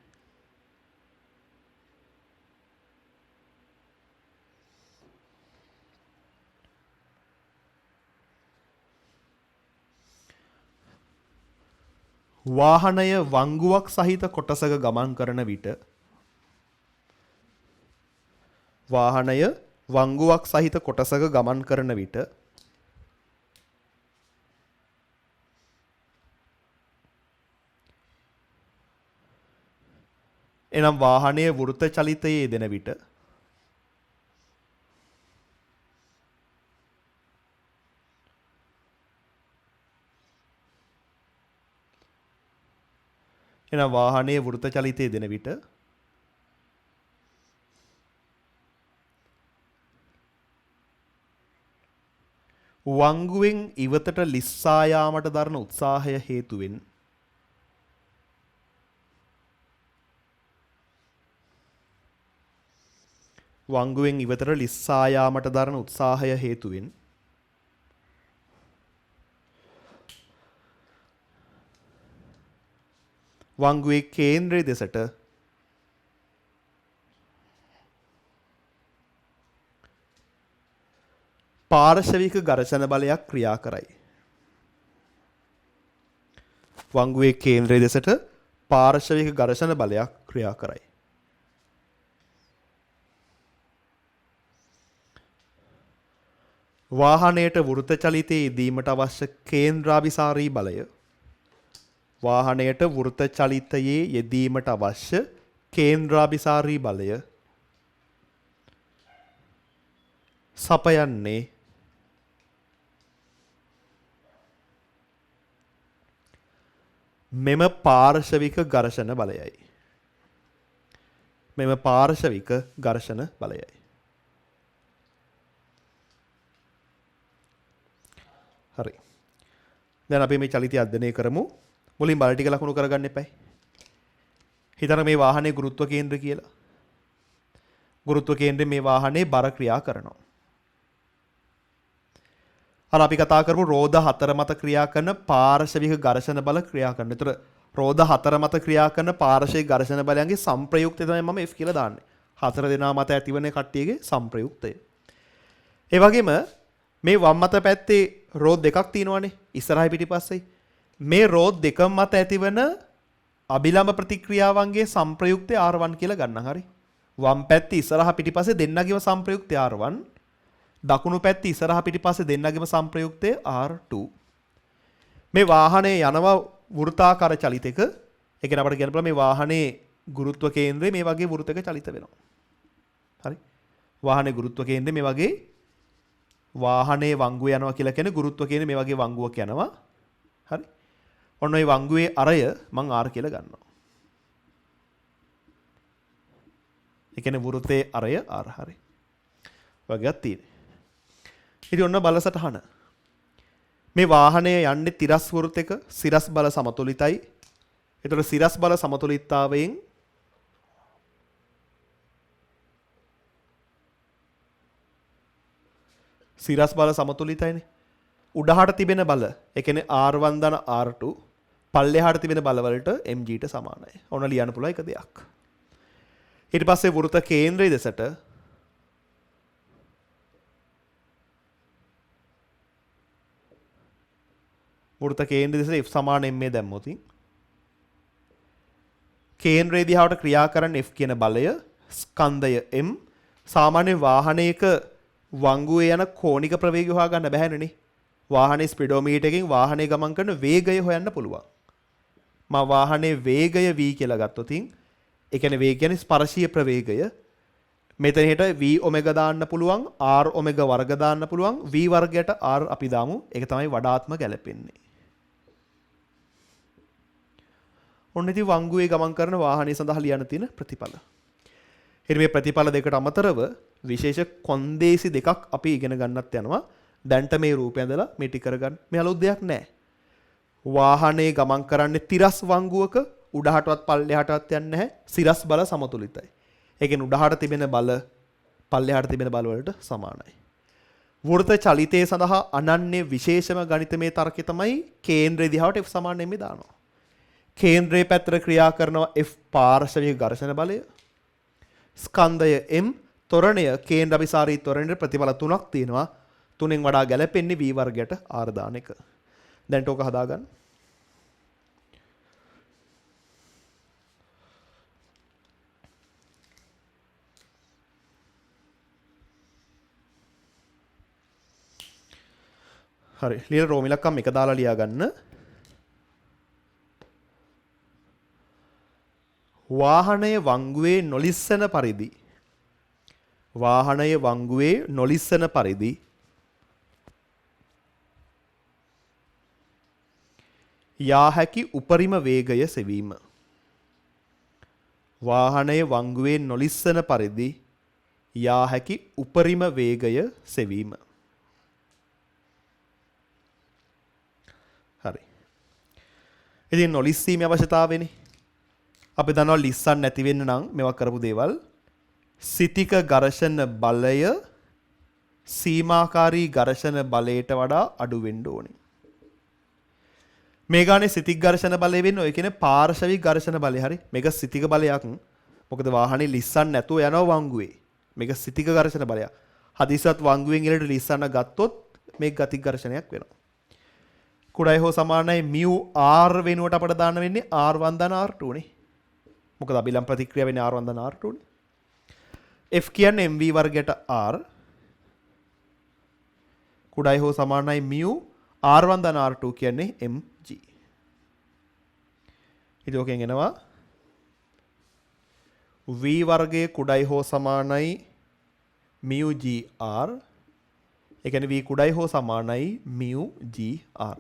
වාහනය වංගුවක් සහිත කොටසක ගමන් කරන විට එනම් වාහනය වෘත චලිතයේ යෙදෙන විට වංගුවෙන් ඉවතට ලිස්සා යාමට දරන උත්සාහය හේතුවෙන් වංගුවේ කේන්ද්‍රයේ දෙසට පාර්ශවික ඝර්ෂණ බලයක් ක්‍රියා කරයි. වංගුවේ කේන්ද්‍රයේ දෙසට පාර්ශවික ඝර්ෂණ බලයක් ක්‍රියා කරයි. වාහනයට වෘත චලිතයේ යෙදීමට අවශ්‍ය කේන්ද්‍රාභිසාරී බලය වාහනයට වෘත චලිතයේ යෙදීමට අවශ්‍ය කේන්ද්‍රාභිසාරී බලය සපයන්නේ මෙම පාර්ශවික ඝර්ෂණ බලයයි. මෙම පාර්ශවික ඝර්ෂණ බලයයි. හරි. දැන් අපි මේ චලිතය අධ්‍යයනය කරමු. මුලින් බල ටික ලකුණු කරගන්න එපයි. හිතන්න මේ වාහනේ ගුරුත්ව කේන්ද්‍රය කියලා. ගුරුත්ව කේන්ද්‍රයෙන් මේ වාහනේ බර ක්‍රියා කරනවා. අර අපි කතා කරමු රෝද 4 මත ක්‍රියා කරන පාර්ශවික ඝර්ෂණ බල ක්‍රියා කරන. ඒතර රෝද 4 මත ක්‍රියා කරන පාර්ශවික ඝර්ෂණ බලයන්ගේ සංප්‍රයුක්තය තමයි මම F කියලා දාන්නේ. 4 දෙනා මත ඇතිවන කට්ටියගේ සංප්‍රයුක්තය. ඒ වගේම මේ වම් මත පැත්තේ රෝද දෙකක් තියෙනවානේ ඉස්සරහයි පිටිපස්සෙයි. මේ රෝද දෙක මත ඇතිවන අභිලම්බ ප්‍රතික්‍රියාවන්ගේ සංප්‍රයුක්තය R1 කියලා ගන්න. හරි. වම් පැත්තේ ඉස්සරහ පිටිපස්සේ දෙන්නගේම සංප්‍රයුක්තය R1. දකුණු පැත්තේ ඉස්සරහ පිටිපස්සේ දෙන්නගේම සංප්‍රයුක්තය R2. මේ වාහනේ යනවා වෘත්තාකාර චලිතයක. ඒ කියන්නේ අපිට කියන්න පුළුවන් මේ වාහනේ ගුරුත්ව කේන්ද්‍රය මේ වගේ වෘත්තයක චලිත වෙනවා. හරි. වාහනේ ගුරුත්ව කේන්ද්‍රය මේ වගේ වාහනේ වංගුව යනවා කියලා කියන්නේ ගුරුත්ව කේන්ද්‍රය මේ වගේ වංගුවක් යනවා. හරි. ඔන්න ඔය වංගුවේ අරය මම R කියලා ගන්නවා. ඒ කියන්නේ වෘත්තයේ අරය R හරි. වගේක් තියෙනවා. ඉතින් ඔන්න බලසටහන. මේ වාහනය යන්නේ තිරස් වෘත්තයක සිරස් බල සමතුලිතයි. ඒතර සිරස් බල සමතුලිතතාවයෙන් සිරස් බල සමතුලිතයිනේ. උඩහට තිබෙන බල, ඒ කියන්නේ R1 ධන R2 පල්ලෙහාට තිබෙන බල වලට mg ට සමානයි. ඔන්න ලියන්න පුළුවන් එක දෙයක්. ඊට පස්සේ වෘත්ත කේන්ද්‍රයේ දෙසට වෘත්ත කේන්ද්‍රයේ දෙසට F සමාන m දැම්මොත් කේන්ද්‍රයේ දිහාට ක්‍රියා කරන F කියන බලය ස්කන්ධය m සාමාන්‍ය වාහනයක වංගුවේ යන කෝණික ප්‍රවේගය හොයාගන්න බැහැනේ. වාහනේ ස්පීඩෝමීටර් එකකින් වාහනේ ගමන් කරන වේගය හොයන්න පුළුවන්. මම වාහනේ වේගය v කියලා ගත්තොත් ඒ කියන්නේ වේගය කියන්නේ ස්පර්ශීය ප්‍රවේගය. මෙතන හිට v ඔමෙගා දාන්න පුළුවන්, r ඔමෙගා වර්ග දාන්න පුළුවන්, v වර්ගයට r අපි දාමු. ඒක තමයි වඩාත්ම ගැලපෙන්නේ. ඔන්න ඉතින් වංගුවේ ගමන් කරන වාහනේ සඳහා ලියන්න තියෙන ප්‍රතිඵල. ඊට මේ ප්‍රතිඵල දෙකට අමතරව විශේෂ කොන්දේසි දෙකක් අපි ඉගෙන ගන්නත් යනවා. දැන්ට මේ රූපය ඇඳලා මේ ටික කරගන්න. මේ අලුත් දෙයක් නැහැ. වාහනේ ගමන් කරන්නේ තිරස් වංගුවක උඩහටවත් පල්ලෙහාටවත් යන්නේ නැහැ. සිරස් බල සමතුලිතයි. ඒ කියන්නේ උඩහට තිබෙන බල පල්ලෙහාට තිබෙන බල වලට සමානයි. වෘත චලිතයේ සඳහා අනන්‍ය විශේෂම ගණිතමය තර්කය තමයි කේන්ද්‍රය දිහාට F සමාන m දානවා. කේන්ද්‍රයේ පැත්තට ක්‍රියා කරනවා F පාර්ශවික ඝර්ෂණ බලය. ස්කන්ධය m ත්වරණය කේන්ද්‍ර අභිසාරී ත්වරණයට ප්‍රතිඵල තුනක් තියෙනවා. තුනෙන් වඩා ගැලපෙන්නේ v වර්ගයට r දාන එක. දැන් ටෝක හදාගන්න. හරි. ලියන රෝම ඉලක්කම් එක දාලා ලියා ගන්න. වාහනය වංගුවේ නොලිස්සන පරිදි යා හැකි උපරිම වේගය සෙවීම. වාහනය වංගුවේ නොලිස්සන පරිදි යා හැකි උපරිම වේගය සෙවීම. හරි. ඉතින් නොලිස්සීමේ අවශ්‍යතාවයනේ. අපි දන්නවා ලිස්සන් නැති වෙන්න නම් මේවා කරපු දේවල් සිතික ඝර්ෂණ බලය සීමාකාරී ඝර්ෂණ බලයට වඩා අඩු වෙන්න ඕනේ. මේ ගානේ සිතික ඝර්ෂණ බලය වෙන්නේ ඔය කියන්නේ පාර්ශවික ඝර්ෂණ බලය. හරි. මේක සිතික බලයක්. මොකද වාහනේ ලිස්සන් නැතුව යනවා වංගුවේ. මේක සිතික ඝර්ෂණ බලයක්. හදිසියත් වංගුවෙන් ඉලට ලිස්සන්න ගත්තොත් මේක ගතික ඝර්ෂණයක් වෙනවා. කුඩයි හෝ සමානයි mu r වෙනුවට අපිට දාන්න වෙන්නේ r1 ධන r2 නේ. මොකද අභිලම් ප්‍රතික්‍රියාව වෙන්නේ r1 ධන r2 නේ. f කියන්නේ mv වර්ගයට r කුඩයි හෝ සමානයි mu r1 ධන r2 කියන්නේ mg. ඉතින් ඔකෙන් එනවා v වර්ගයේ කුඩයි හෝ සමානයි mu gr. ඒ කියන්නේ v කුඩයි හෝ සමානයි mu gr.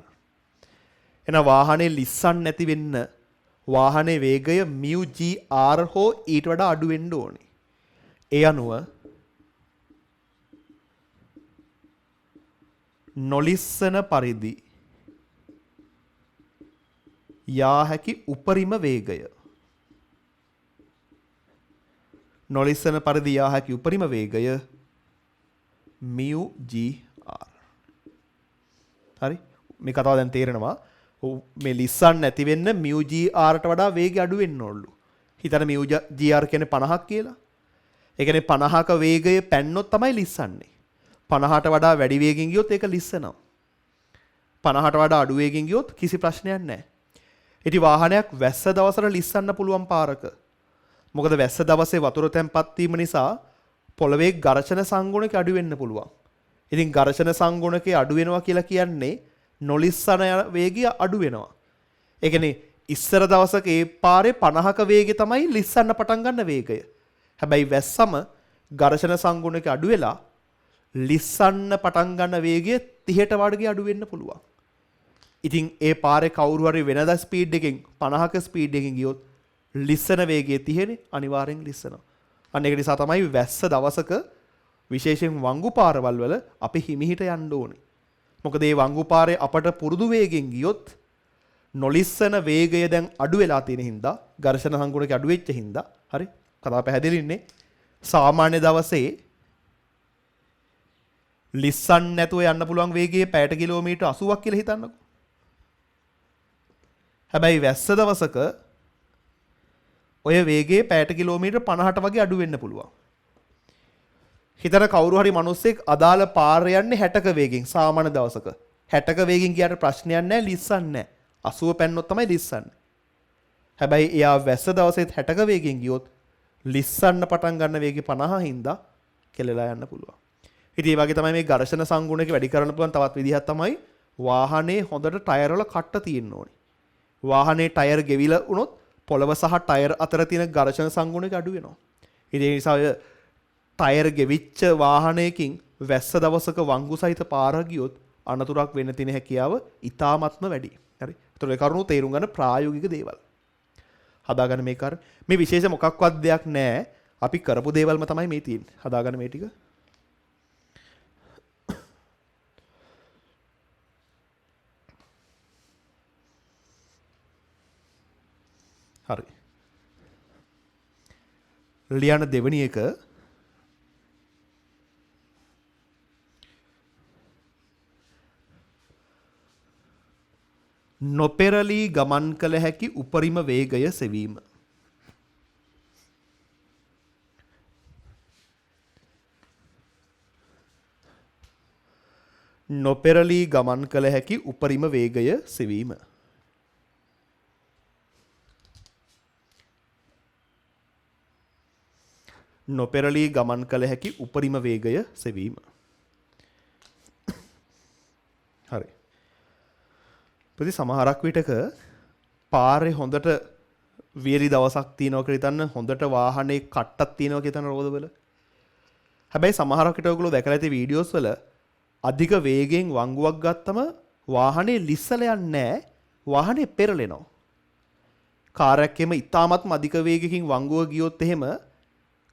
එන වාහනේ ලිස්සන් නැති වෙන්න වාහනේ වේගය mu gr හෝ ඊට වඩා අඩු වෙන්න ඕනේ. ඒ අනුව නොලිස්සන පරිදි යා හැකි උපරිම වේගය නොලිස්සන පරිදි යා හැකි උපරිම වේගය mu gr. හරි මේ කතාව දැන් තේරෙනවා. මේ ලිස්සන් නැති වෙන්න mu gr ට වඩා වේගය අඩු වෙන්න ඕනලු. හිතන්න mu gr කියන්නේ 50ක් කියලා. ඒ කියන්නේ 50ක වේගය පැන්නොත් තමයි ලිස්සන්නේ. 50ට වඩා වැඩි වේගෙන් ගියොත් ඒක ලිස්සනවා. 50ට වඩා අඩු වේගෙන් ගියොත් කිසි ප්‍රශ්නයක් නැහැ. ඉතින් වාහනයක් වැස්ස දවසට ලිස්සන්න පුළුවන් පාරක. මොකද වැස්ස දවසේ වතුර තැම්පත් වීම නිසා පොළවේ ඝර්ෂණ සංගුණක අඩු වෙන්න පුළුවන්. ඉතින් ඝර්ෂණ සංගුණකේ අඩු වෙනවා කියලා කියන්නේ නොලිස්සන වේගය අඩු වෙනවා. ඒ කියන්නේ ඉස්සර දවසක ඒ පාරේ 50ක වේගය තමයි ලිස්සන්න පටන් ගන්න වේගය. හැබැයි වැස්සම ඝර්ෂණ සංගුණක අඩු වෙලා ලිස්සන්න පටන් ගන්න වේගය 30ට වඩා අඩු වෙන්න පුළුවන්. ඉතින් ඒ පාරේ කවුරු හරි වෙනදා ස්පීඩ් එකෙන් 50ක ස්පීඩ් එකකින් ගියොත් ලිස්සන වේගය 30නේ අනිවාර්යෙන් ලිස්සනවා. අන්න ඒක නිසා තමයි වැස්ස දවසක විශේෂයෙන් වංගු පාරවල් වල අපි හිමිහිට යන්න ඕනේ. මොකද මේ වංගු පාරේ අපට පුරුදු වේගෙන් ගියොත් නොලිස්සන වේගය දැන් අඩු වෙලා තියෙන හින්දා ඝර්ෂණ සංගුණක අඩු වෙච්ච හින්දා හරි කතාව පැහැදිලින්නේ. සාමාන්‍ය දවසේ ලිස්සන් නැතුව යන්න පුළුවන් වේගය පැයට කිලෝමීටර් 80ක් කියලා හිතන්නකෝ. හැබැයි වැස්ස දවසක ඔය වේගයේ පැයට කිලෝමීටර් 50ට වගේ අඩු වෙන්න පුළුවන්. හිතන කවුරු හරි මිනිස්සෙක් අදාළ පාර යන්නේ 60ක වේගෙන් සාමාන්‍ය දවසක. 60ක වේගෙන් ගියාට ප්‍රශ්නයක් නැහැ ලිස්සන්නේ නැහැ. 80 පැන්නොත් තමයි ලිස්සන්නේ. හැබැයි එයා වැස්ස දවසෙත් 60ක වේගෙන් ගියොත් ලිස්සන්න පටන් ගන්න වේගය 50 හින්දා කෙලලා යන්න පුළුවන්. ඉතින් ඒ වගේ තමයි මේ ඝර්ෂණ සංගුණක වැඩි කරන්න පුළුවන් තවත් විදිහක් තමයි වාහනේ හොඳට ටයර් වල කට්ට තියෙන්න ඕනේ. වාහනේ ටයර් ගෙවිලා වුණොත් පොළව සහ ටයර් අතර තියෙන ඝර්ෂණ සංගුණක අඩු වෙනවා. ඉතින් ඒ නිසා ටයර් ගෙවිච්ච වාහනයකින් වැස්ස දවසක වංගු සහිත පාර ගියොත් අනතුරක් වෙන්න තියෙන හැකියාව ඉතාමත්ම වැඩි. හරි. ඒතර ඒ කරුණු තේරුම් ගන්න ප්‍රායෝගික දේවල්. හදාගන්න මේ කර මේ විශේෂ මොකක්වත් දෙයක් නැහැ. අපි කරපු දේවල්ම තමයි මේ තියෙන්නේ. හදාගන්න මේ ටික. හරි. ලියන දෙවෙනි එක නොපෙරළී ගමන් කළ හැකි උපරිම වේගය සෙවීම. නොපෙරළී ගමන් කළ හැකි උපරිම වේගය සෙවීම. නොපෙරළී ගමන් කළ හැකි උපරිම වේගය සෙවීම. හරි. ප්‍රති සමහරක් විටක පාරේ හොඳට වියලි දවසක් තියෙනවා කියලා හිතන්න හොඳට වාහනේ කට්ටක් තියෙනවා කියලා හිතන රෝදවල. හැබැයි සමහරක් විට ඔයගොල්ලෝ දැකලා ඇති වීඩියෝස් වල අධික වේගෙන් වංගුවක් ගත්තම වාහනේ ලිස්සලා යන්නේ නැහැ. වාහනේ පෙරලෙනවා. කාර් එකෙම ඉතාමත්ම අධික වේගකින් වංගුව ගියොත් එහෙම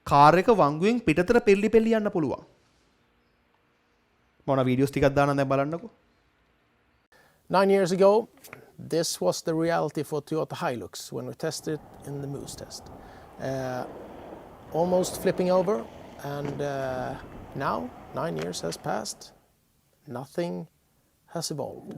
කාර් එක වංගුවෙන් පිටතට පෙරලි යන්න පුළුවන්. මොන වීඩියෝස් ටිකක් දාන්න දැන් බලන්නකෝ. 9 years ago, this was the reality for Toyota Hilux when we tested it in the Moose test. Almost flipping over, and now 9 years has passed, nothing has evolved.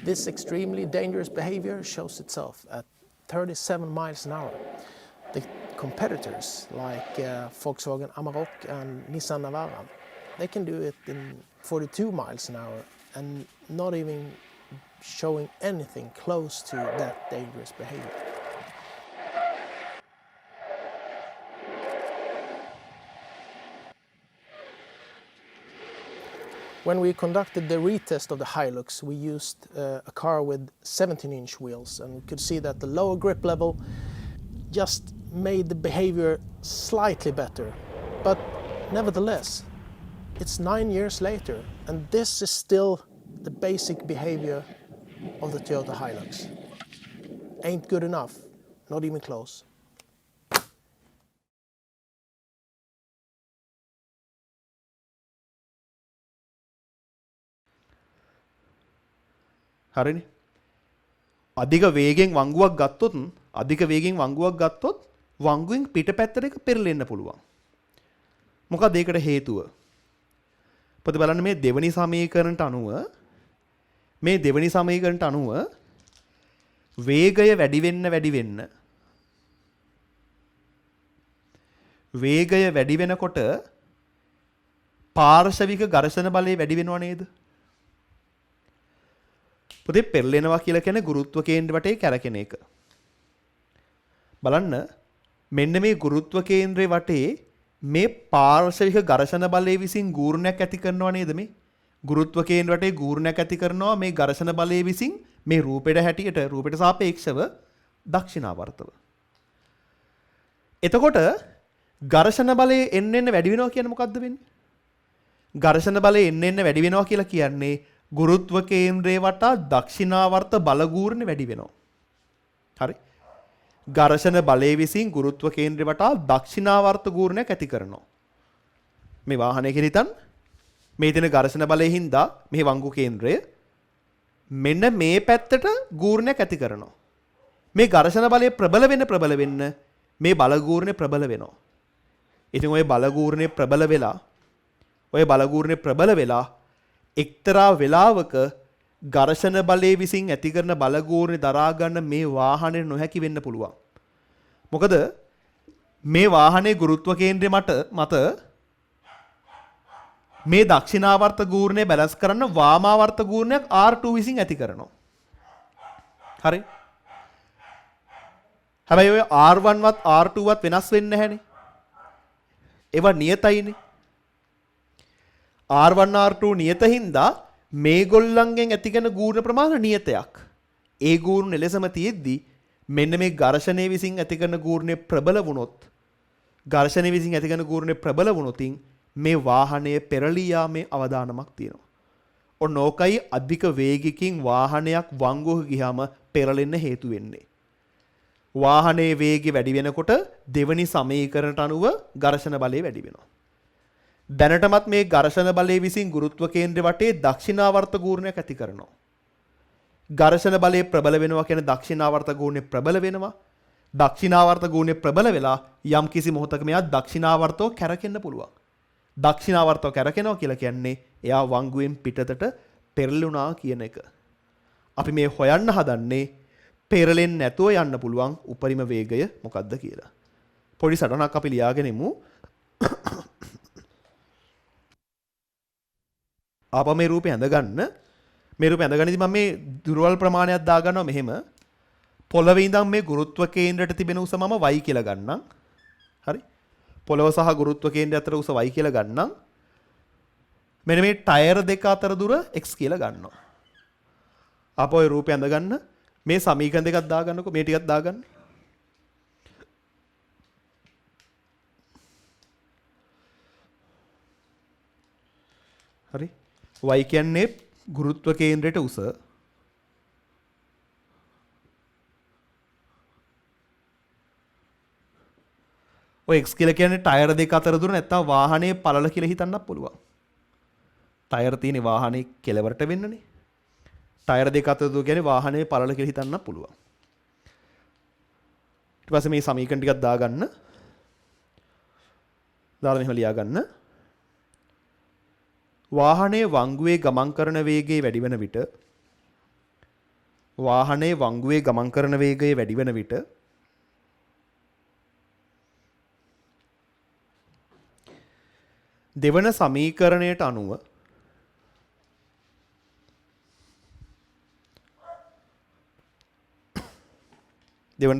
This extremely dangerous behavior shows itself at 37 miles an hour. The competitors like Volkswagen Amarok and Nissan Navara. They can do it in 42 miles an hour and not even showing anything close to that dangerous behavior. When we conducted the retest of the Hilux, we used a car with 17-inch wheels, and we could see that the lower grip level just made the behavior slightly better. But nevertheless, it's 9 years later, and this is still the basic behavior of the Toyota Hilux. Ain't good enough, not even close. හරිනේ. අධික වේගෙන් වංගුවක් ගත්තොත් වංගුවෙන් පිටපැත්තට එක පෙරලෙන්න පුළුවන්. මොකද ඒකට හේතුව? පොත බලන්න මේ දෙවෙනි සමීකරණයට අනුව වේගය වැඩි වෙනකොට පාර්ශවික ඝර්ෂණ බලය වැඩි වෙනව නේද? පොතේ පෙරලෙනවා කියලා කියන්නේ ගුරුත්ව කේන්ද්‍ර වටේ කැරකෙන එක. බලන්න මෙන්න මේ ගුරුත්ව කේන්ද්‍රේ වටේ මේ පාර්ශවික ඝර්ෂණ බලය විසින් ගූර්ණයක් ඇති කරනවා නේද මේ? ගුරුත්ව කේන්ද්‍ර වටේ ගූර්ණයක් ඇති කරනවා මේ ඝර්ෂණ බලය විසින් මේ රූපෙට සාපේක්ෂව දක්ෂිනාවර්තව. එතකොට ඝර්ෂණ බලය එන්න වැඩි වෙනවා කියන්නේ මොකද්ද වෙන්නේ? ඝර්ෂණ බලය එන්න වැඩි වෙනවා කියලා කියන්නේ ගුරුත්ව කේන්ද්‍රය වටා දක්ෂිනාවර්ත බලගූර්ණ වැඩි වෙනවා. හරි. ඝර්ෂණ බලය විසින් ගුරුත්ව කේන්ද්‍රය වටා දක්ෂිනාවර්ත ගූර්ණයක් ඇති කරනවා. මේ වාහනය කියලා හිතන්න. මේ තියෙන ඝර්ෂණ බලයෙන් හින්දා මේ වංගු කේන්ද්‍රය මෙන්න මේ පැත්තට ගූර්ණයක් ඇති කරනවා. මේ ඝර්ෂණ බලය ප්‍රබල වෙන්න මේ බලගූර්ණය ප්‍රබල වෙනවා. ඉතින් ওই බලගූර්ණය ප්‍රබල වෙලා එක්තරා වෙලාවක ඝර්ෂණ බලය විසින් ඇති කරන බලගූර්ණය දරා ගන්න මේ වාහනේ නොහැකි වෙන්න පුළුවන්. මොකද මේ වාහනේ ගුරුත්ව කේන්ද්‍රය මත මේ දක්ෂිනාවර්ත ගූර්ණය බැලන්ස් කරන්න වාමාවර්ත ගූර්ණයක් R2 විසින් ඇති කරනවා. හරි. හැබැයි ඔය R1 වත් R2 වත් වෙනස් වෙන්නේ නැහැනේ. ඒවා නියතයිනේ. R1 R2 නියත හින්දා මේගොල්ලන්ගෙන් ඇතිකෙන ගූර්ණ ප්‍රමාණය නියතයක්. ඒ ගූර්ණ එලෙසම තියෙද්දි මෙන්න මේ ඝර්ෂණය විසින් ඇතිකරන ගූර්ණය ප්‍රබල වුණොත් මේ වාහනය පෙරළී යාමේ අවදානමක් තියෙනවා. ඔන්න ඕකයි අධික වේගකින් වාහනයක් වංගුවක ගියාම පෙරලෙන්න හේතු වෙන්නේ. වාහනයේ වේගය වැඩි වෙනකොට දෙවෙනි සමීකරණයට අනුව ඝර්ෂණ බලය වැඩි වෙනවා. දැනටමත් මේ ඝර්ෂණ බලය විසින් ගුරුත්ව කේන්ද්‍රය වටේ දක්ෂිනාවර්ත ගූර්ණයක් ඇති කරනවා. ඝර්ෂණ බලය ප්‍රබල වෙනවා කියන්නේ දක්ෂිනාවර්ත ගූර්ණය ප්‍රබල වෙනවා. දක්ෂිනාවර්ත ගූර්ණය ප්‍රබල වෙලා යම් කිසි මොහොතක මෙයා දක්ෂිනාවර්තව කැරකෙන්න පුළුවන්. දක්ෂිනාවර්තව කැරකෙනවා කියලා කියන්නේ එයා වංගුවෙන් පිටතට පෙරළුණා කියන එක. අපි මේ හොයන්න හදන්නේ පෙරලෙන්නේ නැතුව යන්න පුළුවන් උපරිම වේගය මොකක්ද කියලා. පොඩි සටනක් අපි ලියාගෙන ඉමු. ආපහු මේ රූපේ ඇඳගන්න. මේ රූපේ ඇඳගන්නදී මම මේ දුර්වල ප්‍රමාණයක් දාගන්නවා මෙහෙම. පොළවේ ඉඳන් මේ ගුරුත්ව කේන්ද්‍රයට තිබෙන උස මම y කියලා ගන්නම්. හරි. පොළව සහ ගුරුත්ව කේන්ද්‍රය අතර උස y කියලා ගන්නම්. මෙන්න මේ ටයර් දෙක අතර දුර x කියලා ගන්නවා. ආපහු ඒ රූපේ ඇඳගන්න. මේ සමීකරණ දෙකක් දාගන්නකො මේ ටිකක් දාගන්න. හරි. y කියන්නේ ගුරුත්ව කේන්ද්‍රයට උස. ඔය x කියලා කියන්නේ ටයර් දෙක අතර දුර නැත්නම් වාහනයේ පළල කියලා හිතන්නත් පුළුවන්. ටයර් තියෙන වාහනේ කෙලවරට වෙන්නනේ. ටයර් දෙක අතර දුර කියන්නේ වාහනයේ පළල කියලා හිතන්නත් පුළුවන්. ඊට පස්සේ මේ සමීකරණ ටිකක් දාගන්න. දාලා මෙහෙම ලියා ගන්න. වාහනයේ වංගුවේ ගමන් කරන වේගය වැඩි වෙන විට දෙවන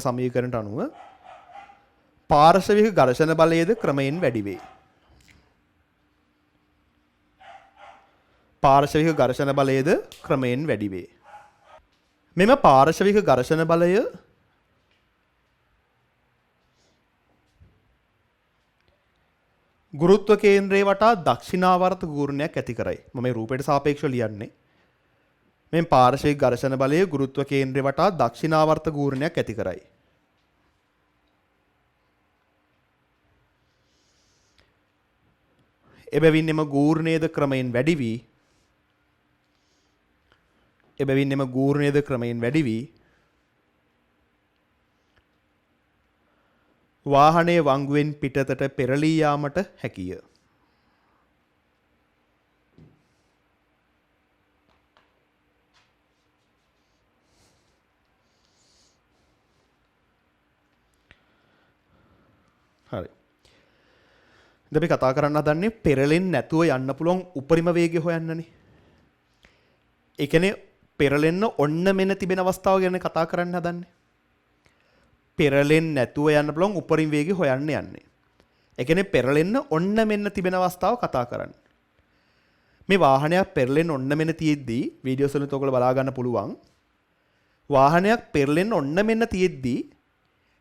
සමීකරණයට අනුව පාර්ශවික ඝර්ෂණ බලයද ක්‍රමයෙන් වැඩි වේ. පාර්ශවික ඝර්ෂණ බලයද ක්‍රමයෙන් වැඩි වේ. මෙම පාර්ශවික ඝර්ෂණ බලය ගුරුත්ව කේන්ද්‍රයේ වටා දක්ෂිනාවර්ත ගූර්ණයක් ඇති කරයි. මම මේ රූපයට සාපේක්ෂව ලියන්නේ. මේ පාර්ශවික ඝර්ෂණ බලය ගුරුත්ව කේන්ද්‍රයේ වටා දක්ෂිනාවර්ත ගූර්ණයක් ඇති කරයි. එබැවින් එම ගූර්ණයේද ක්‍රමයෙන් වැඩි වී වාහනයේ වංගුවෙන් පිටතට පෙරලී යාමට හැකිය. හරි. දැන් අපි කතා කරන්න හදන්නේ පෙරලෙන්නේ නැතුව යන්න පුළුවන් උපරිම වේගය හොයන්නනේ. ඒ කියන්නේ පෙරලෙන්න ඔන්න මෙන්න තිබෙන අවස්ථාව ගැන කතා කරන්න හදන්නේ. පෙරලෙන්නේ නැතුව යන්න පුළුවන් උපරිම වේගය හොයන්න යන්නේ. ඒ කියන්නේ පෙරලෙන්න ඔන්න මෙන්න තිබෙන අවස්ථාව කතා කරන්නේ. මේ වාහනයක් පෙරලෙන්න ඔන්න මෙන්න තියෙද්දී වීඩියෝස් වලින් ඔයගොල්ලෝ බලා ගන්න පුළුවන්. වාහනයක් පෙරලෙන්න ඔන්න මෙන්න තියෙද්දී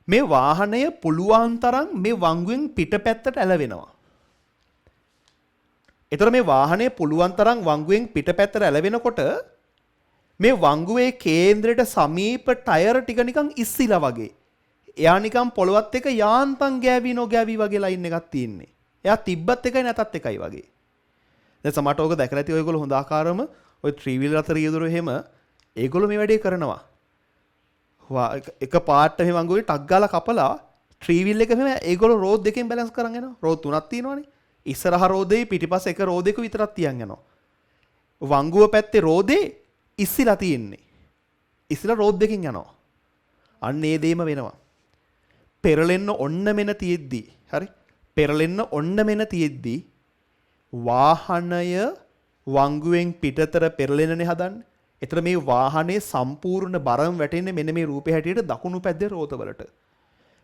මේ වාහනය පුළුවන් තරම් මේ වංගුවෙන් පිටපැත්තට ඇලවෙනවා. ඒතර මේ වාහනය පුළුවන් තරම් වංගුවෙන් පිටපැත්තට ඇලවෙනකොට මේ වංගුවේ කේන්ද්‍රයට සමීප ටයර් ටික නිකන් ඉස්සිලා වගේ. එයා නිකන් පොළවත් එක යාන්තම් ගෑවි නොගෑවි වගේ ලයින් එකක් තියෙන්නේ. එයා තිබ්බත් එකයි නැතත් එකයි වගේ. දැන් සමහරට ඕක දැකලා ඇති ඔයගොල්ලෝ හොඳ ආකාරම ඔය 3 wheeler අතර ඊදුරු එහෙම ඒගොල්ලෝ මේ වැඩේ කරනවා. එක පාට මේ වංගුවේ ටක් ගාලා කපලා 3 wheel එක මෙහෙම ඒගොල්ලෝ රෝඩ් දෙකෙන් බැලන්ස් කරන් යනවා. රෝඩ් තුනක් තියෙනවනේ. ඉස්සරහ රෝදේ පිටිපස්ස එක රෝදයක විතරක් තියන් යනවා. වංගුව පැත්තේ රෝදේ ඉස්සිලා තියෙන්නේ. ඉස්සලා රෝඩ් දෙකෙන් යනවා. අන්න ඒ දෙයම වෙනවා. පෙරලෙන්න ඔන්න මෙන තියෙද්දී හරි පෙරලෙන්න ඔන්න මෙන තියෙද්දී වාහනය වංගුවෙන් පිටතර පෙරලෙනනේ හදන්නේ. එතන මේ වාහනේ සම්පූර්ණ බරම වැටෙන්නේ මෙන්න මේ රූපේ හැටියට දකුණු පැත්තේ රෝදවලට.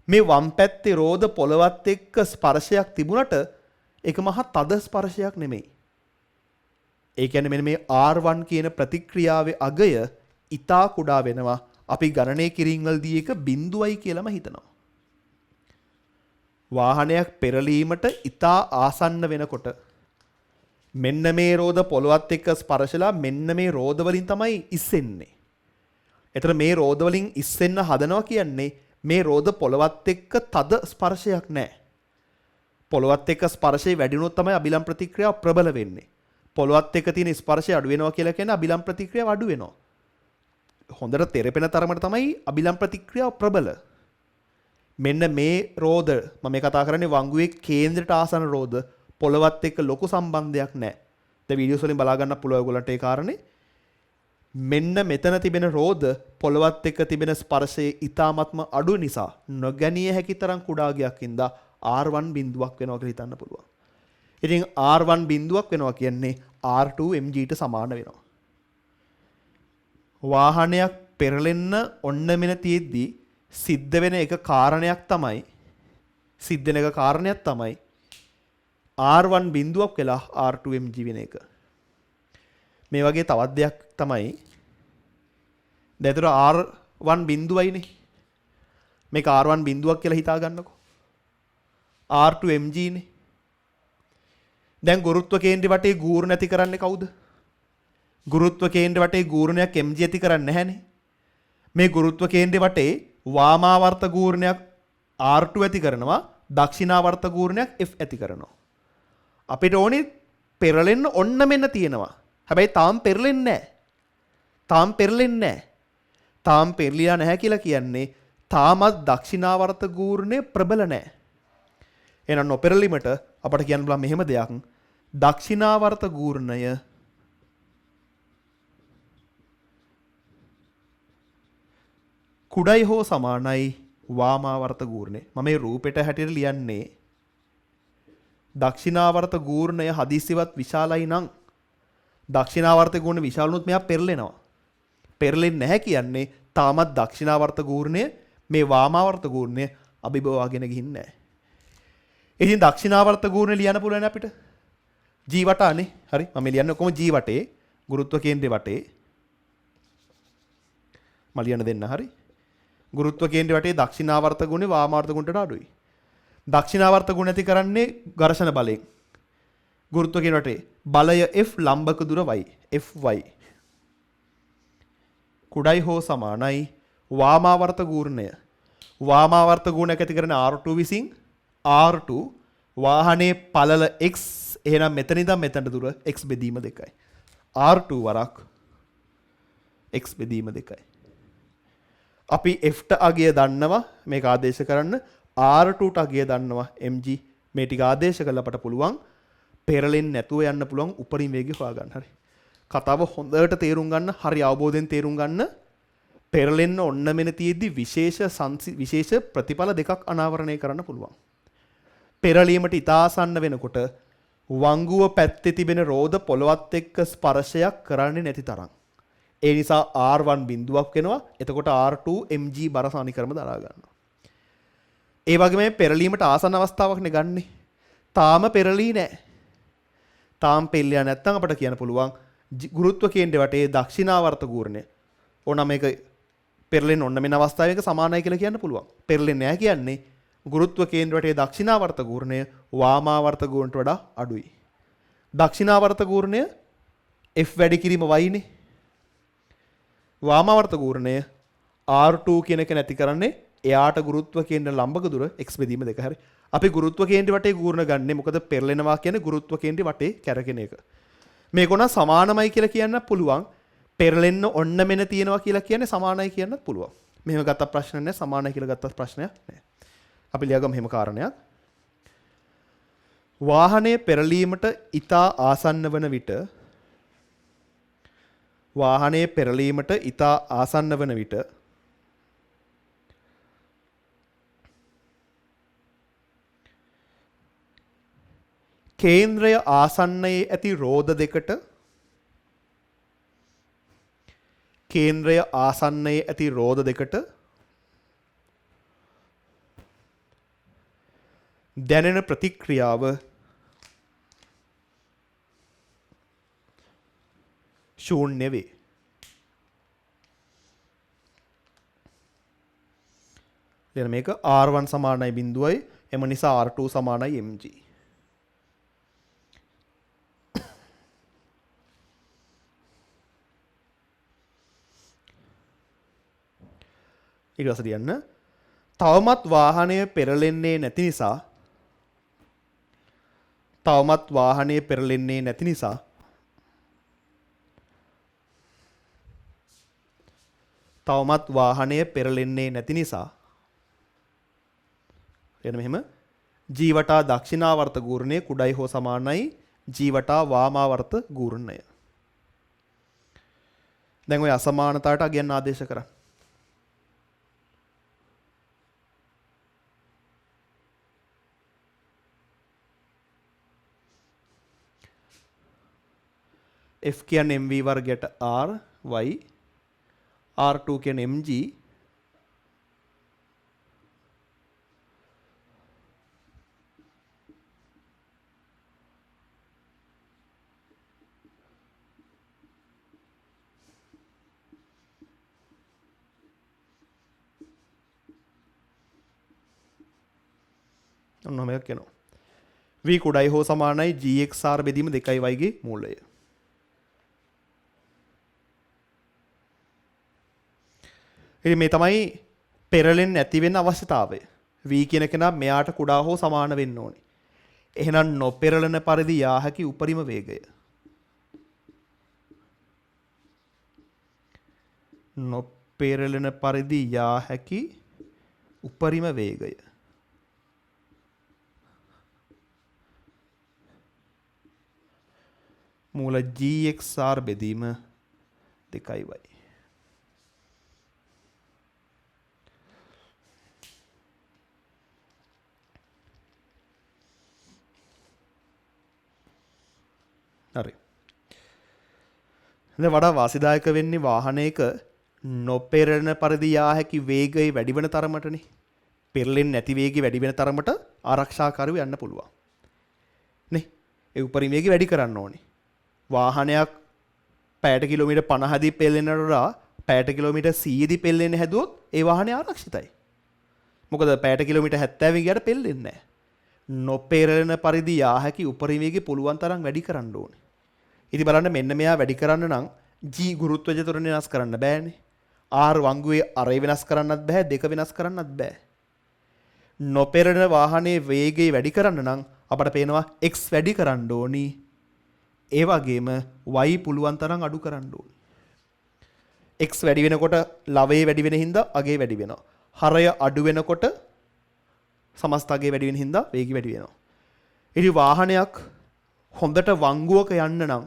මේ වම් පැත්තේ රෝද පොළවත් එක්ක ස්පර්ශයක් තිබුණට ඒක මහා තද ස්පර්ශයක් නෙමෙයි. ඒ කියන්නේ මෙන්න මේ R1 කියන ප්‍රතික්‍රියාවේ අගය ඊටා කුඩා වෙනවා. අපි ගණනය කිරීම වලදී ඒක බිඳුවයි කියලාම හිතනවා. වාහනයක් පෙරලීමට ඊටා ආසන්න වෙනකොට මෙන්න මේ රෝද පොළවත් එක්ක ස්පර්ශලා මෙන්න මේ රෝද වලින් තමයි ඉස්සෙන්නේ. එතන මේ රෝද වලින් ඉස්සෙන්න හදනවා කියන්නේ මේ රෝද පොළවත් එක්ක තද ස්පර්ශයක් නැහැ. පොළවත් එක්ක ස්පර්ශය වැඩි වුණොත් තමයි අබිලම් ප්‍රතික්‍රියාව ප්‍රබල වෙන්නේ. පොළවත් එක්ක තියෙන ස්පර්ශය අඩු වෙනවා කියලා කියන්නේ අබිලම් ප්‍රතික්‍රියාව අඩු වෙනවා. හොඳට තෙරපෙන තරමට තමයි අබිලම් ප්‍රතික්‍රියාව ප්‍රබල. මෙන්න මේ රෝද මම මේ කතා කරන්නේ වංගුවේ කේන්ද්‍රයට ආසන්න රෝද පොළවත් එක්ක ලොකු සම්බන්ධයක් නැහැ. දැන් වීඩියෝස් වලින් බලා ගන්න පුළුවන් ඔයගොල්ලන්ට ඒ කාරණේ. මෙන්න මෙතන තිබෙන රෝද පොළවත් එක්ක තිබෙන ස්පර්ශයේ ඊ타ත්ම අඩු නිසා නොගැනිය හැකි තරම් කුඩා ගයක් ඉඳලා R1 බිඳුවක් වෙනවා කියලා හිතන්න පුළුවන්. ඉතින් R1 බිඳුවක් වෙනවා කියන්නේ R2 mgට සමාන වෙනවා. වාහනයක් පෙරලෙන්න ඔන්න මෙන තියෙද්දි සිද්ධ වෙන එක කාරණයක් තමයි R1 බිඳුවක් වෙලා R2 mg වෙන එක. මේ වගේ තවත් දෙයක් තමයි දැන් ඒතර R1 බිඳුවයිනේ. මේක R1 බිඳුවක් කියලා හිතා ගන්නකො. R2 mg නේ. දැන් ගුරුත්ව කේන්ද්‍රය වටේ ගූර්ණ ඇති කරන්නේ කවුද? ගුරුත්ව කේන්ද්‍රය වටේ ගූර්ණයක් mg ඇති කරන්නේ නැහැනේ. මේ ගුරුත්ව කේන්ද්‍රය වටේ වාමාවර්ත ගූර්ණයක් R2 ඇති කරනවා, දක්ෂිනාවර්ත ගූර්ණයක් F ඇති කරනවා. අපිට ඕනේ පෙරලෙන්න ඔන්න මෙන්න තියෙනවා. හැබැයි තාම පෙරලෙන්නේ නැහැ. තාම පෙරලියා නැහැ කියලා කියන්නේ තාමත් දක්ෂිනාවර්ත ගූර්ණය ප්‍රබල නැහැ. එහෙනම් නොපෙරලීමට අපට කියන්න පුළුවන් මෙහෙම දෙයක්. දක්ෂිනාවර්ත ගූර්ණය කුඩයි හෝ සමානයි වාමාවර්ත ගූර්ණය. මම මේ රූපෙට හැටියට ලියන්නේ දක්ෂිනාවර්ත ගූර්ණය හදිසියවත් විශාලයි නම් දක්ෂිනාවර්ත ගූර්ණ විශාලුනොත් මෙයා පෙරලෙනවා. පෙරලෙන්නේ නැහැ කියන්නේ තාමත් දක්ෂිනාවර්ත ගූර්ණය මේ වාමාවර්ත ගූර්ණය අභිභවාගෙන ගිහින් නැහැ. ඉතින් දක්ෂිනාවර්ත ගූර්ණය ලියන්න පුළුවන් අපිට. G වටානේ. හරි. මම ලියන්නේ කොහොම G වටේ ගුරුත්ව කේන්ද්‍රේ වටේ. මම ලියන්න දෙන්න හරි. ගුරුත්ව කේන්ද්‍රේ වටේ දක්ෂිනාවර්ත ගුණය වාමාවර්ත ගුණයට අඩුයි. දක්ෂිනාවර්ත ගුණ ඇති කරන්නේ ඝර්ෂණ බලයෙන්. ගුරුත්ව කේන්ද්‍රේ වටේ බලය F ලම්බක දුර y Fy. කුඩයි හෝ සමානයි වාමාවර්ත ගූර්ණය. වාමාවර්ත ගුණයක් ඇති කරන R2 විසින් R2 වාහනේ පළල x එහෙනම් මෙතන ඉඳන් මෙතනට දුර x බෙදීම 2යි. R2 වරක් x බෙදීම 2යි. අපි F ට අගය දන්නවා මේක ආදේශ කරන්න R2 ට අගය දන්නවා mg මේ ටික ආදේශ කරලා අපට පුළුවන් පෙරලෙන්නේ නැතුව යන්න පුළුවන් උපරිම වේගය හොයාගන්න. හරි. කතාව හොඳට තේරුම් ගන්න හරි අවබෝධයෙන් තේරුම් ගන්න පෙරලෙන්න ඔන්න මෙන තියෙද්දි විශේෂ ප්‍රතිඵල දෙකක් අනාවරණය කරන්න පුළුවන්. පෙරලීමට ඉතාසන්න වෙනකොට වංගුව පැත්තේ තිබෙන රෝද පොළවත් එක්ක ස්පර්ශයක් කරන්නේ නැති තරම්. ඒ නිසා R1 බිඳුවක් වෙනවා. එතකොට R2 mg බර සමීකරණ දරා ගන්නවා. ඒ වගේම පෙරලීමට ආසන්න අවස්ථාවක් නේ ගන්නෙ. තාම පෙරලී නැහැ. තාම පෙරලියා නැත්නම් අපිට කියන්න පුළුවන් ගුරුත්ව කේන්ද්‍රය වටේ දක්ෂිනාවර්ත ගූර්ණය. ඕන මේක පෙරලෙන්න ඔන්න මෙන්න අවස්ථාවක සමානයි කියලා කියන්න පුළුවන්. පෙරලෙන්නේ නැහැ කියන්නේ ගුරුත්ව කේන්ද්‍ර වටේ දක්ෂිනාවර්ත ගූර්ණය වාමාවර්ත ගූර්ණයට වඩා අඩුයි. දක්ෂිනාවර්ත ගූර්ණය F වැඩි කිරීම y නේ. වාමාවර්ත ගූර්ණය R2 කියන එක නැති කරන්නේ එයාට ගුරුත්ව කේන්ද්‍ර ලම්බක දුර x බෙදීම 2. හරි. අපි ගුරුත්ව කේන්ද්‍ර වටේ ගූර්ණ ගන්නෙ මොකද පෙරලෙනවා කියන්නේ ගුරුත්ව කේන්ද්‍ර වටේ කැරකෙන එක. මේක උනා සමානමයි කියලා කියන්න පුළුවන්. පෙරලෙන්න ඔන්න මෙන තියෙනවා කියලා කියන්නේ සමානයි කියන්නත් පුළුවන්. මෙහෙම ගත්ත ප්‍රශ්න නැහැ සමානයි කියලා ගත්ත ප්‍රශ්නයක් නැහැ. අපි ලියගමු මෙහෙම කාරණයක්. වාහනය පෙරලීමට ඉතා ආසන්න වන විට කේන්ද්‍රය ආසන්නයේ ඇති රෝද දෙකට දැනෙන ප්‍රතික්‍රියාව ශූන්‍ය වේ. දැන් මේක R1 සමානයි බිඳුවයි එම නිසා R2 සමානයි mg. ඊට පස්සේ කියන්න තවමත් වාහනය පෙරලෙන්නේ නැති නිසා එන මෙහෙම G වටා දක්ෂිනාවර්ත ගූර්ණය කුඩයි හෝ සමානයි G වටා වාමාවර්ත ගූර්ණය. දැන් ඔය අසමානතාවට අගයන් ආදේශ කරා. F කියන්නේ mv වර්ගයට r y R2 කියන්නේ mg ඔන්න මේක කියනවා v කුඩයි හෝ සමානයි gxr බෙදීම 2y ගේ මූලය. ඉතින් මේ තමයි පෙරලෙන්නේ නැති වෙන අවශ්‍යතාවය. v කියන කෙනා මෙයාට කුඩා හෝ සමාන වෙන්න ඕනේ. එහෙනම් නොපෙරළන පරිදි යා හැකි උපරිම වේගය. නොපෙරළන පරිදි යා හැකි උපරිම වේගය. මූල gxr බෙදීම 2y. හරි. දැන් වඩා වාසිදායක වෙන්නේ වාහනයක නොපෙරළෙන පරිදි යා හැකි වේගය වැඩි වෙන තරමටනේ. පෙරලෙන්නේ නැති වේගය වැඩි වෙන තරමට ආරක්ෂාකාරීව යන්න පුළුවන්. නේ? ඒ උපරිම වේගය වැඩි කරන්න ඕනේ. වාහනයක් පැයට කිලෝමීටර් 50 දී පෙරලෙනට වඩා පැයට කිලෝමීටර් 100 දී පෙරලෙන්න හැදුවොත් ඒ වාහනේ ආරක්ෂිතයි. මොකද පැයට කිලෝමීටර් 70 ගියට පෙරලෙන්නේ නැහැ. නොපෙරළෙන පරිදි යා හැකි උපරිම වේගය පුළුවන් තරම් වැඩි කරන්න ඕනේ. ඉතින් බලන්න මෙන්න මෙයා වැඩි කරන්න නම් G ගුරුත්වජ ත්වරණ වෙනස් කරන්න බෑනේ. R වංගුවේ අරය වෙනස් කරන්නත් බෑ, දෙක වෙනස් කරන්නත් බෑ. නොපෙරළෙන වාහනේ වේගය වැඩි කරන්න නම් අපට පේනවා x වැඩි කරන්න ඕනි. ඒ වගේම y පුළුවන් තරම් අඩු කරන්න ඕනි. x වැඩි වෙනකොට ලවයේ වැඩි වෙන හින්දා අගේ වැඩි වෙනවා. හරය අඩු වෙනකොට සමස්ත අගේ වැඩි වෙන හින්දා වේගය වැඩි වෙනවා. ඉතින් වාහනයක් හොඳට වංගුවක යන්න නම්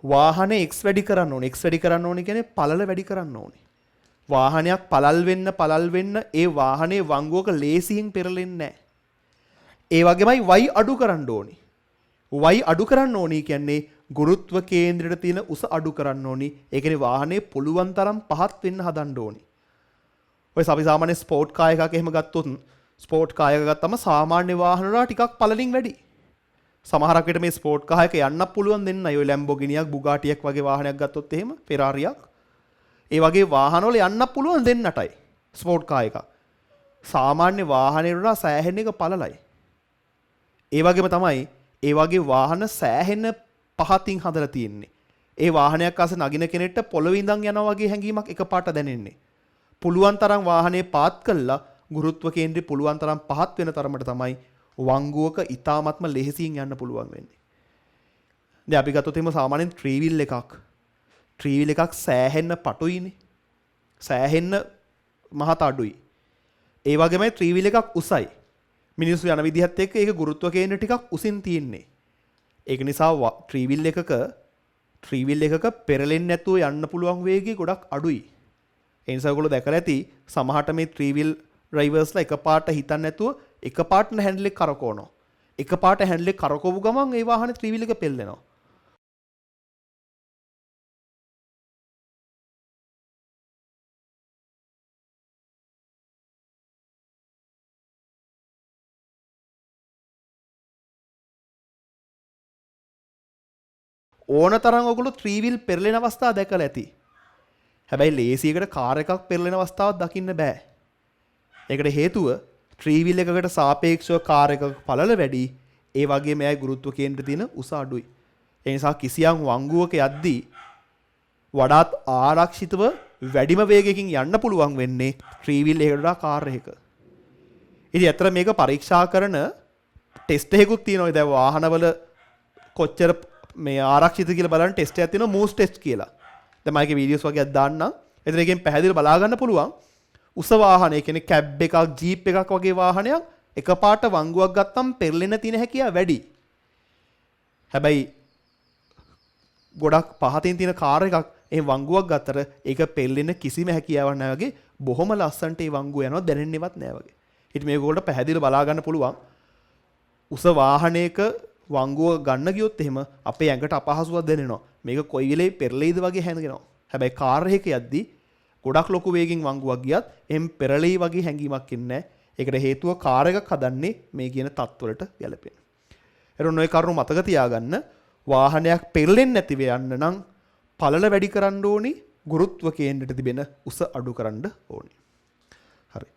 වාහනේ x වැඩි කරන්න ඕනේ. x වැඩි කරන්න ඕනේ කියන්නේ පළල වැඩි කරන්න ඕනේ. වාහනයක් පළල් වෙන්න ඒ වාහනේ වංගුවක ලේසියෙන් පෙරලෙන්නේ නැහැ. ඒ වගේමයි y අඩු කරන්න ඕනේ. y අඩු කරන්න ඕනේ කියන්නේ ගුරුත්ව කේන්ද්‍රයට තියෙන උස අඩු කරන්න ඕනේ. ඒ කියන්නේ වාහනේ පුළුවන් තරම් පහත් වෙන්න හදන්න ඕනේ. ඔය අපි සාමාන්‍ය ස්පෝර්ට් කාර් එකක් එහෙම ගත්තොත් ස්පෝර්ට් කාර් එක ගත්තම සාමාන්‍ය වාහන වල ටිකක් පළලින් වැඩි. සමහරක් විට මේ ස්පෝර්ට් කාර් එක යන්නත් පුළුවන් දෙන්නයි. ඔය ලැම්බෝගිනියක් බුගාටියක් වගේ වාහනයක් ගත්තොත් එහෙම ෆෙරාරියක්. ඒ වගේ වාහන වල යන්නත් පුළුවන් දෙන්නටයි ස්පෝර්ට් කාර් එක. සාමාන්‍ය වාහනේ වල සෑහෙන එක පළලයි. ඒ වගේම තමයි ඒ වගේ වාහන සෑහෙන පහතින් හදලා තියෙන්නේ. ඒ වාහනයක් අස්සේ නගින කෙනෙක්ට පොළවේ ඉඳන් යනවා වගේ හැඟීමක් එකපාරට දැනෙන්නේ. පුළුවන් තරම් වාහනේ පාත් කළා ගුරුත්ව කේන්ද්‍රය පුළුවන් තරම් පහත් වෙන තරමට තමයි වංගුවක ඉතාමත්ම ලෙහෙසියෙන් යන්න පුළුවන් වෙන්නේ. දැන් අපි ගත්තොත් එහෙම සාමාන්‍යයෙන් ත්‍රිවිල් එකක්. ත්‍රිවිල් එකක් සෑහෙන්න පටුයිනේ. සෑහෙන්න මහත අඩුයි. ඒ වගේමයි ත්‍රිවිල් එකක් උසයි. මිනිස්සු යන විදිහත් එක්ක ඒක ගුරුත්ව කේන්ද්‍රය ටිකක් උසින් තියෙන්නේ. ඒක නිසා ත්‍රිවිල් එකක පෙරලෙන්නේ නැතුව යන්න පුළුවන් වේගය ගොඩක් අඩුයි. ඒ නිසා ඔයගොල්ලෝ දැකලා ඇති සමහරට මේ ත්‍රිවිල් ඩ්‍රයිවර්ස්ලා එකපාරට හිතන්නේ නැතුව එකපාරට හැන්ඩල් එක කරකවනවා. එකපාරට හැන්ඩල් එක කරකවපු ගමන් ඒ වාහනේ ත්‍රිවිල් එක පෙරලෙනවා. ඕන තරම් ඔයගොල්ලෝ ත්‍රිවිල් පෙරලෙන අවස්ථා දැකලා ඇති. හැබැයි ලේසියකට කාර් එකක් පෙරලෙන අවස්ථාවක් දකින්න බෑ. ඒකට හේතුව ත්‍රිවිල් එකකට සාපේක්ෂව කාර් එකක පළල වැඩි. ඒ වගේම එයයි ගුරුත්ව කේන්ද්‍රය තියෙන උස අඩුයි. ඒ නිසා කිසියම් වංගුවක යද්දී වඩාත් ආරක්ෂිතව වැඩිම වේගයකින් යන්න පුළුවන් වෙන්නේ ත්‍රිවිල් එකකට වඩා කාර් එකක. ඉතින් අතර මේක පරීක්ෂා කරන ටෙස්ට් එකකුත් තියෙනවා. දැන් වාහනවල කොච්චර මේ ආරක්ෂිත කියලා බලන්න ටෙස්ට් එකක් තියෙනවා මූස් ටෙස්ට් කියලා. දැන් මම ඒකේ වීඩියෝස් වගේක් දාන්නම්. එතන එකෙන් පැහැදිලිව බලා ගන්න පුළුවන්. උස වාහනය කියන්නේ කැබ් එකක් ජීප් එකක් වගේ වාහනයක් එකපාරට වංගුවක් ගත්තම් පෙරලෙන තියෙන හැකියාව වැඩි. හැබැයි ගොඩක් පහතින් තියෙන කාර් එකක් ඒ වංගුවක් ගත්තට ඒක පෙරලෙන කිසිම හැකියාවක් නැහැ වගේ බොහොම ලස්සනට ඒ වංගුව යනවා දැනෙන්නේවත් නැහැ වගේ. ඉතින් මේකවලට පැහැදිලිව බලා ගන්න පුළුවන්. උස වාහනයක වංගුව ගන්න ගියොත් එහෙම අපේ ඇඟට අපහසුවක් දැනෙනවා. මේක කොයි වෙලේ පෙරලෙයිද වගේ හැඟෙනවා. හැබැයි කාර් එකක යද්දී ගොඩක් ලොකු වේගෙන් වංගුවක් ගියත් එම් පෙරලෙයි වගේ හැඟීමක් ඉන්නේ නැහැ. ඒකට හේතුව කාර් එකක් හදන්නේ මේ කියන තත්වලට ගැලපෙන. එතන ඔය කරුණු මතක තියාගන්න. වාහනයක් පෙරලෙන්නේ නැතිව යන්න නම් පළල වැඩි කරන්න ඕනි. ගුරුත්ව කේන්ද්‍රයට තිබෙන උස අඩු කරන්න ඕනි. හරි.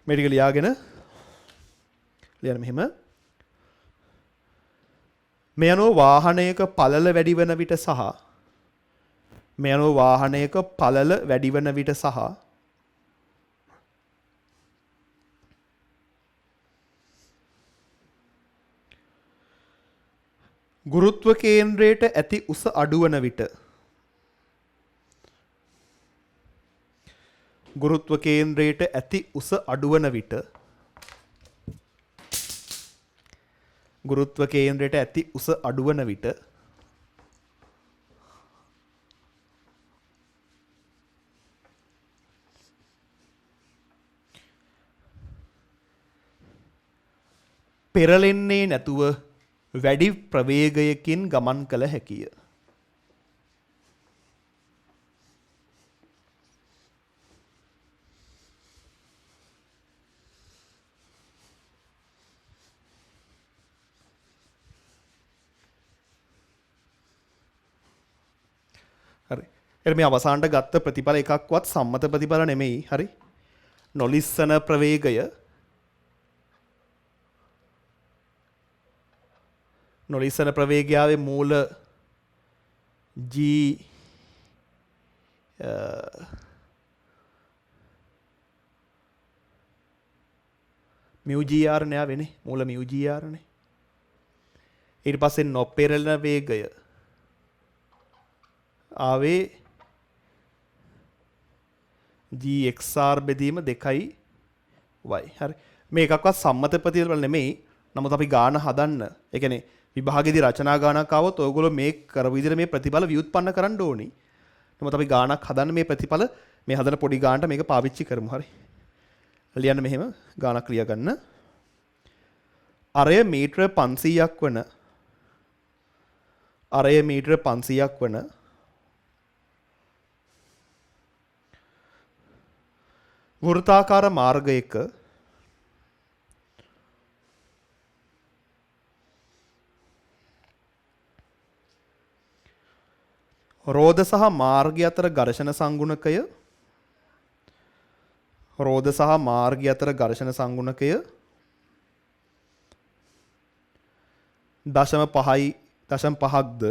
මේ ටික ලියාගෙන ලියන්න මෙහෙම. මේ අනුව වාහනයක පළල වැඩි වන විට සහ මේ අනුව වාහනයක පළල වැඩි වන විට සහ ගුරුත්ව කේන්ද්‍රයට ඇති උස අඩුවන විට ගුරුත්ව කේන්ද්‍රයට ඇති උස අඩුවන විට ගුරුත්ව කේන්ද්‍රයට ඇති උස අඩුවන විට පෙරලෙන්නේ නැතුව වැඩි ප්‍රවේගයකින් ගමන් කළ හැකිය. හරි. එතන මේ අවසානට ගත්ත ප්‍රතිඵල එකක්වත් සම්මත ප්‍රතිඵල නෙමෙයි. හරි. නොලිස්සන ප්‍රවේගය නොලිස්සන ප්‍රවේගයාවේ මූල G mu gr නේ වෙන්නේ මූල mu gr නේ. ඊට පස්සේ නොපෙරළන වේගය ආවේ gxr බෙදීම 2y. හරි. මේ එකක්වත් සම්මත ප්‍රතිඵල නෙමෙයි. නමුත් අපි ගාන හදන්න. ඒ කියන්නේ විභාගයේදී රචනා ගානක් ආවොත් ඔයගොල්ලෝ මේ කරපු විදිහට මේ ප්‍රතිඵල ව්‍යුත්පන්න කරන්න ඕනි. නමුත් අපි ගානක් හදන්න මේ ප්‍රතිඵල මේ හදන පොඩි ගානට මේක පාවිච්චි කරමු. හරි. ලියන්න මෙහෙම ගානක් ලියා ගන්න. අරය මීටර 500ක් වන වෘත්තාකාර මාර්ගයක රෝධ සහ මාර්ගය අතර ඝර්ෂණ සංගුණකය 0.5ක්ද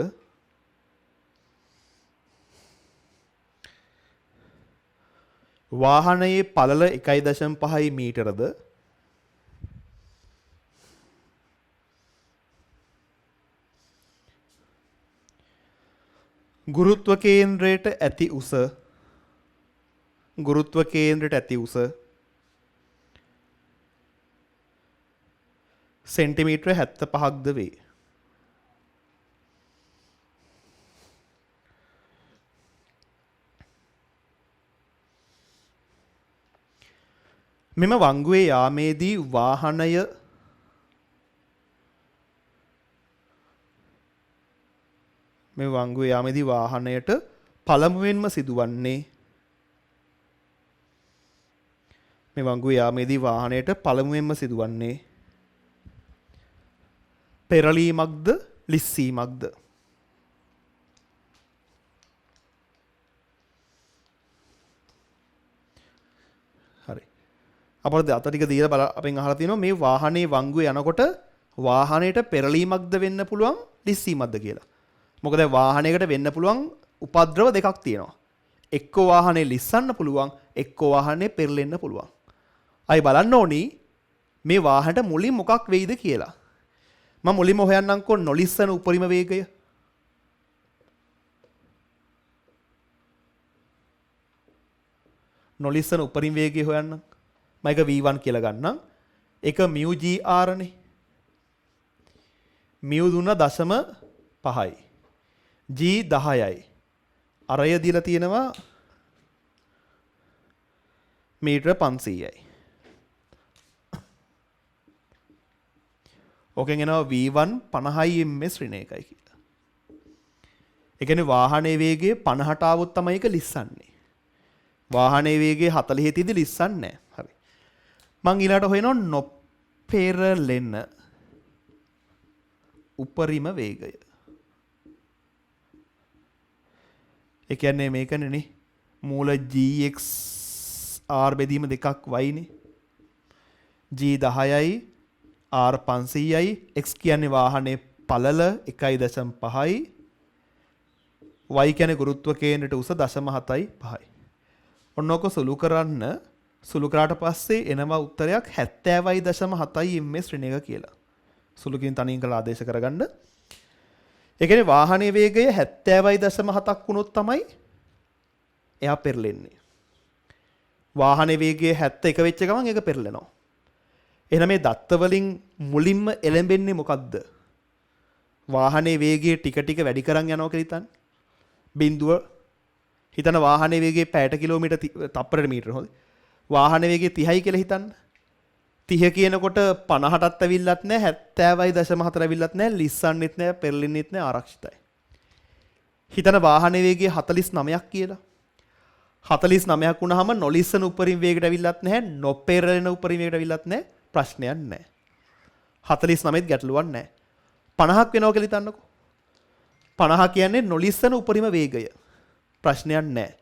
වාහනයේ පළල 1.5 මීටරද ගුරුත්ව කේන්ද්‍රයට ඇති උස සෙන්ටිමීටර 75ක්ද වේ. මෙම වංගුවේ යාමේදී වාහනයට පළමුවෙන්ම සිදුවන්නේ පෙරලීමක්ද ලිස්සීමක්ද? හරි. අපිට අත ටික දීලා බල අපෙන් අහලා තියෙනවා මේ වාහනේ වංගුවේ යනකොට වාහනයට පෙරලීමක්ද වෙන්න පුළුවන් ලිස්සීමක්ද කියලා. මොකද වාහනයකට වෙන්න පුළුවන් උපද්‍රව දෙකක් තියෙනවා. එක්ක වාහනේ ලිස්සන්න පුළුවන්, එක්ක වාහනේ පෙරලෙන්න පුළුවන්. අයි බලන්න ඕනි මේ වාහනට මුලින් මොකක් වෙයිද කියලා. මම මුලින්ම හොයන්නම්කෝ නොලිස්සන උපරිම වේගය. නොලිස්සන උපරිම වේගය හොයන්නම්. මම එක v1 කියලා ගන්නම්. ඒක mu gr නේ. mu දුන්න 0.5යි. G 10යි. අරය දීලා තියෙනවා මීටර 500යි. ඕකෙන් එනවා V1 50 ms ඍණ එකයි කියලා. ඒ කියන්නේ වාහනේ වේගය 50ට આવොත් තමයි ඒක ලිස්සන්නේ. වාහනේ වේගය 40 තියදී ලිස්සන්නේ නැහැ. හරි. මං ඊළාට හොයනවා නොපෙරලෙන උපරිම වේගය. ඒ කියන්නේ මේකනේ නේ මූල gx r බෙදීම 2y නේ. G10යි R500යි X කියන්නේ වාහනේ පළල 1.5යි y කියන්නේ ගුරුත්ව කේන්ද්‍රයට උස 0.75යි. ඔන්නෝක සුළු කරන්න සුළු කරාට පස්සේ එනවා උත්තරයක් 70.7යි ms ශ්‍රේණියක කියලා. සුළුකින් තනියෙන් කළ ආදේශ කරගන්න. ඒ කියන්නේ වාහනේ වේගය 70.7ක් වුණොත් තමයි එයා පෙරලෙන්නේ. වාහනේ වේගය 71 වෙච්ච ගමන් ඒක පෙරලෙනවා. එහෙනම් මේ දත්ත වලින් මුලින්ම එළඹෙන්නේ මොකද්ද? වාහනේ වේගය ටික ටික වැඩි කරන් යනවා කියලා හිතන්න. බිඳුව හිතන වාහනේ වේගය පැයට කිලෝමීටර් තප්පරයට මීටර හොඳයි. වාහනේ වේගය 30යි කියලා හිතන්න. 30 කියනකොට 50ටත් ඇවිල්ලත් නැහැ 70.4 ඇවිල්ලත් නැහැ ලිස්සන්නෙත් නැහැ පෙරලෙන්නෙත් නැහැ ආරක්ෂිතයි. හිතන වාහනේ වේගය 49ක් කියලා. 49ක් වුණාම නොලිස්සන උපරිම වේගයට ඇවිල්ලත් නැහැ නොපෙරලෙන උපරිම වේගයට ඇවිල්ලත් නැහැ ප්‍රශ්නයක් නැහැ. 49ත් ගැටලුවක් නැහැ. 50ක් වෙනවා කියලා හිතන්නකෝ. 50 කියන්නේ නොලිස්සන උපරිම වේගය. ප්‍රශ්නයක් නැහැ.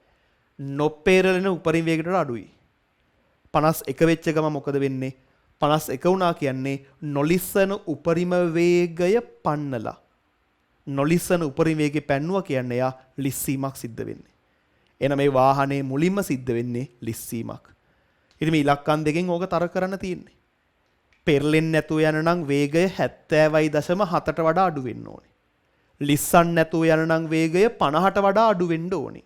නොපෙරලෙන උපරිම වේගයට අඩුයි. 51 වෙච්ච ගම මොකද වෙන්නේ? 51 වුණා කියන්නේ නොලිස්සන උපරිම වේගය පන්නලා. නොලිස්සන උපරිම වේගය පැන්නුවා කියන්නේ යා ලිස්සීමක් සිද්ධ වෙන්නේ. එහෙනම් මේ වාහනේ මුලින්ම සිද්ධ වෙන්නේ ලිස්සීමක්. ඉතින් මේ ඉලක්කම් දෙකෙන් ඕක තර කරන්න තියෙන්නේ. පෙරලෙන්නේ නැතුව යන නම් වේගය 70.7ට වඩා අඩු වෙන්න ඕනේ. ලිස්සන් නැතුව යන නම් වේගය 50ට වඩා අඩු වෙන්න ඕනේ.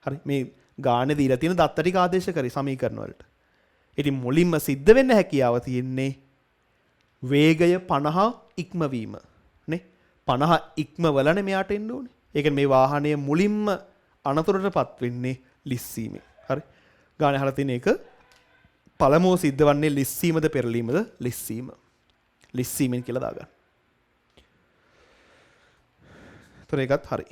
හරි මේ ගානේ දීලා තියෙන දත්ත ටික ආදේශ කරේ සමීකරණ වලට. ඉතින් මුලින්ම සිද්ධ වෙන්න හැකියාව තියෙන්නේ වේගය 50 ඉක්මවීම. නේ 50 ඉක්මවලනේ මෙයාට එන්න ඕනේ. ඒ කියන්නේ මේ වාහනය මුලින්ම අනතුරටපත් වෙන්නේ ලිස්සීමෙන්. හරි. ගානේ අහලා තියෙන එක පළමුව සිද්ධ වන්නේ ලිස්සීමද පෙරලීමද? ලිස්සීම. ලිස්සීමෙන් කියලා දාගන්න. ඒතර ඒකත් හරි.